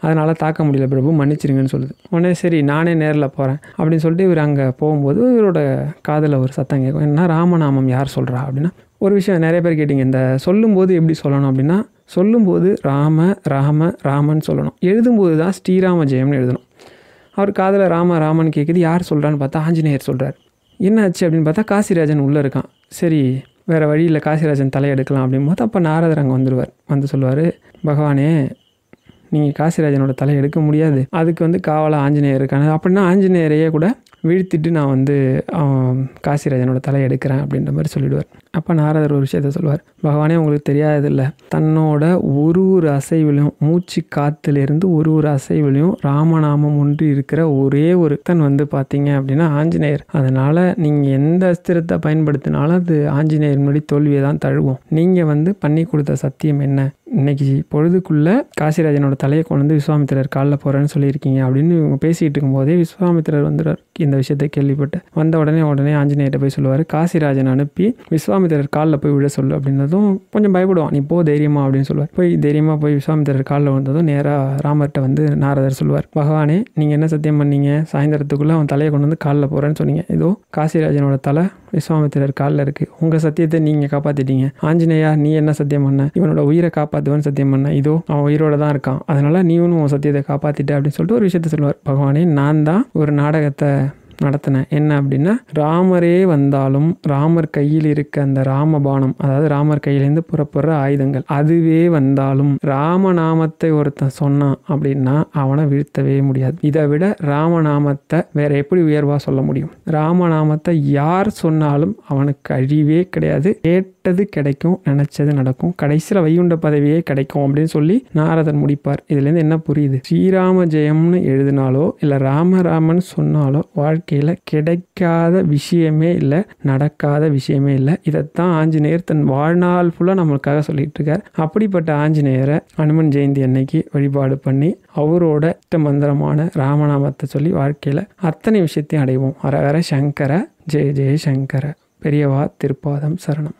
அதனால் தாக்க முடியல பிரபு, மன்னிச்சிருங்கன்னு சொல்லுது. உடனே சரி நானே நேரில் போகிறேன் அப்படின்னு சொல்லிட்டு இவர் அங்கே போகும்போது இவரோட காதில் ஒரு சத்தம் கேட்கும். என்ன ராமநாமம் யார் சொல்கிறா அப்படின்னா, ஒரு விஷயம் நிறைய பேர் கேட்டிங்க, இந்த சொல்லும்போது எப்படி சொல்லணும் அப்படின்னா, சொல்லும்போது ராம ராம ராமன் சொல்லணும், எழுதும்போது தான் ஸ்ரீராம ஜெயம்னு எழுதணும். அவர் காதில் ராம ராமன் கேட்குது. யார் சொல்கிறான்னு பார்த்தா ஆஞ்சநேயர் சொல்கிறார். என்ன ஆச்சு அப்படின்னு பார்த்தா காசிராஜன் உள்ளே இருக்கான். சரி வேறு வழியில் காசிராஜன் தலையெடுக்கலாம் அப்படிங்கும்போது அப்போ நாரதர் அங்கே வந்துடுவார். வந்து சொல்லுவார், பகவானே நீங்கள் காசிராஜனோட தலை எடுக்க முடியாது, அதுக்கு வந்து காவலாக ஆஞ்சநேயர் இருக்காங்க, அப்படின்னா ஆஞ்சநேயரையே கூட வீழ்த்திட்டு நான் வந்து காசிராஜனோட தலை எடுக்கிறேன் அப்படின்ற மாதிரி சொல்லிடுவார். அப்போ நாரதர் ஒரு விஷயத்த சொல்லுவார், பகவானே உங்களுக்கு தெரியாததில்லை, தன்னோட ஒரு அசைவிலையும் மூச்சு காற்றுலேருந்து ஒரு அசைவிலையும் ராமநாமம் ஒன்று இருக்கிற ஒரே ஒருத்தன் வந்து பார்த்தீங்க அப்படின்னா ஆஞ்சநேயர். அதனால் நீங்கள் எந்த அஸ்திரத்தை பயன்படுத்தினாலும் அது ஆஞ்சநேயர் முன்னாடி தோல்வியை தான் தழுவும். நீங்கள் வந்து பண்ணி கொடுத்த சத்தியம் என்ன, இன்னைக்கு பொழுதுக்குள்ளே காசிராஜனோட தலையை கொண்டு வந்து விஸ்வாமித்திரர் காலில் போகிறேன்னு சொல்லியிருக்கீங்க அப்படின்னு இவங்க பேசிகிட்டு இருக்கும்போதே விஸ்வாமித்திரர் வந்துடுறார். இந்த விஷயத்தை கேள்விப்பட்டு வந்த உடனே ஆஞ்சநேயர்கிட்ட போய் சொல்லுவார், காசிராஜன் அனுப்பி விஸ்வாமித்திரர் காலில் போய் விழ சொல்லு அப்படின்னதும் கொஞ்சம் பயப்படுவான், நீ போ தைரியமா அப்படின்னு சொல்லுவார். போய் தைரியமாக போய் விஸ்வாமித்திரர் காலில் வந்ததும் நேராக ராமர்கிட்ட வந்து நாரதர் சொல்லுவார், பகவானே நீங்கள் என்ன சத்தியம் பண்ணீங்க, சாயந்தரத்துக்குள்ளே அவன் தலையை கொண்டு வந்து காலில் போகிறேன்னு சொன்னீங்க, இதோ காசிராஜனோட தலை விஸ்வாமித்திரர் காலில் இருக்குது, உங்கள் சத்தியத்தை நீங்கள் காப்பாற்றிட்டீங்க. ஆஞ்சநேயா நீ என்ன சத்தியம் பண்ண, இவனோட உயிரை காப்பாற்றுவன்னு சத்தியம் பண்ண, இதோ அவன் உயிரோட தான் இருக்கான், அதனால் நீயும் உன் சத்தியத்தை காப்பாற்றிட்ட அப்படின்னு சொல்லிட்டு ஒரு விஷயத்த சொல்லுவார். பகவானே நான் தான் ஒரு நாடகத்தை நடத்தினேன், என்ன அப்படின்னா, ராமரே வந்தாலும் ராமர் கையில் இருக்க அந்த ராமபாணம், அதாவது ராமர் கையிலேருந்து புறப்படுற ஆயுதங்கள், அதுவே வந்தாலும் ராமநாமத்தை ஒருத்தன் சொன்னான் அப்படின்னா அவனை வீழ்த்தவே முடியாது. இதை விட ராமநாமத்தை வேற எப்படி உயர்வா சொல்ல முடியும்? ராமநாமத்தை யார் சொன்னாலும் அவனுக்கு அழிவே கிடையாது, கேட்டது கிடைக்கும், நினைச்சது நடக்கும், கடைசியில் வைகுண்ட பதவியே கிடைக்கும் அப்படின்னு சொல்லி நாரதர் முடிப்பார். இதுலேருந்து என்ன புரியுது? ஸ்ரீராம ஜெயம்னு எழுதினாலோ இல்லை ராமராமன் சொன்னாலோ வாழ்க்கையில் கிடைக்காத விஷயமே இல்லை, நடக்காத விஷயமே இல்லை. இதைத்தான் ஆஞ்சநேயர் தன் வாழ்நாள் ஃபுல்லாக நம்மளுக்காக சொல்லிட்டு இருக்கார். அப்படிப்பட்ட ஆஞ்சநேயரை அனுமன் ஜெயந்தி அன்னைக்கு வழிபாடு பண்ணி அவரோட மந்திரமான ராமநாமத்தை சொல்லி வாழ்க்கையில் அத்தனை விஷயத்தையும் அடைவோம். ஹர ஹர சங்கர, ஜெய ஜெய சங்கர, பெரியவா திருப்பாதம் சரணம்.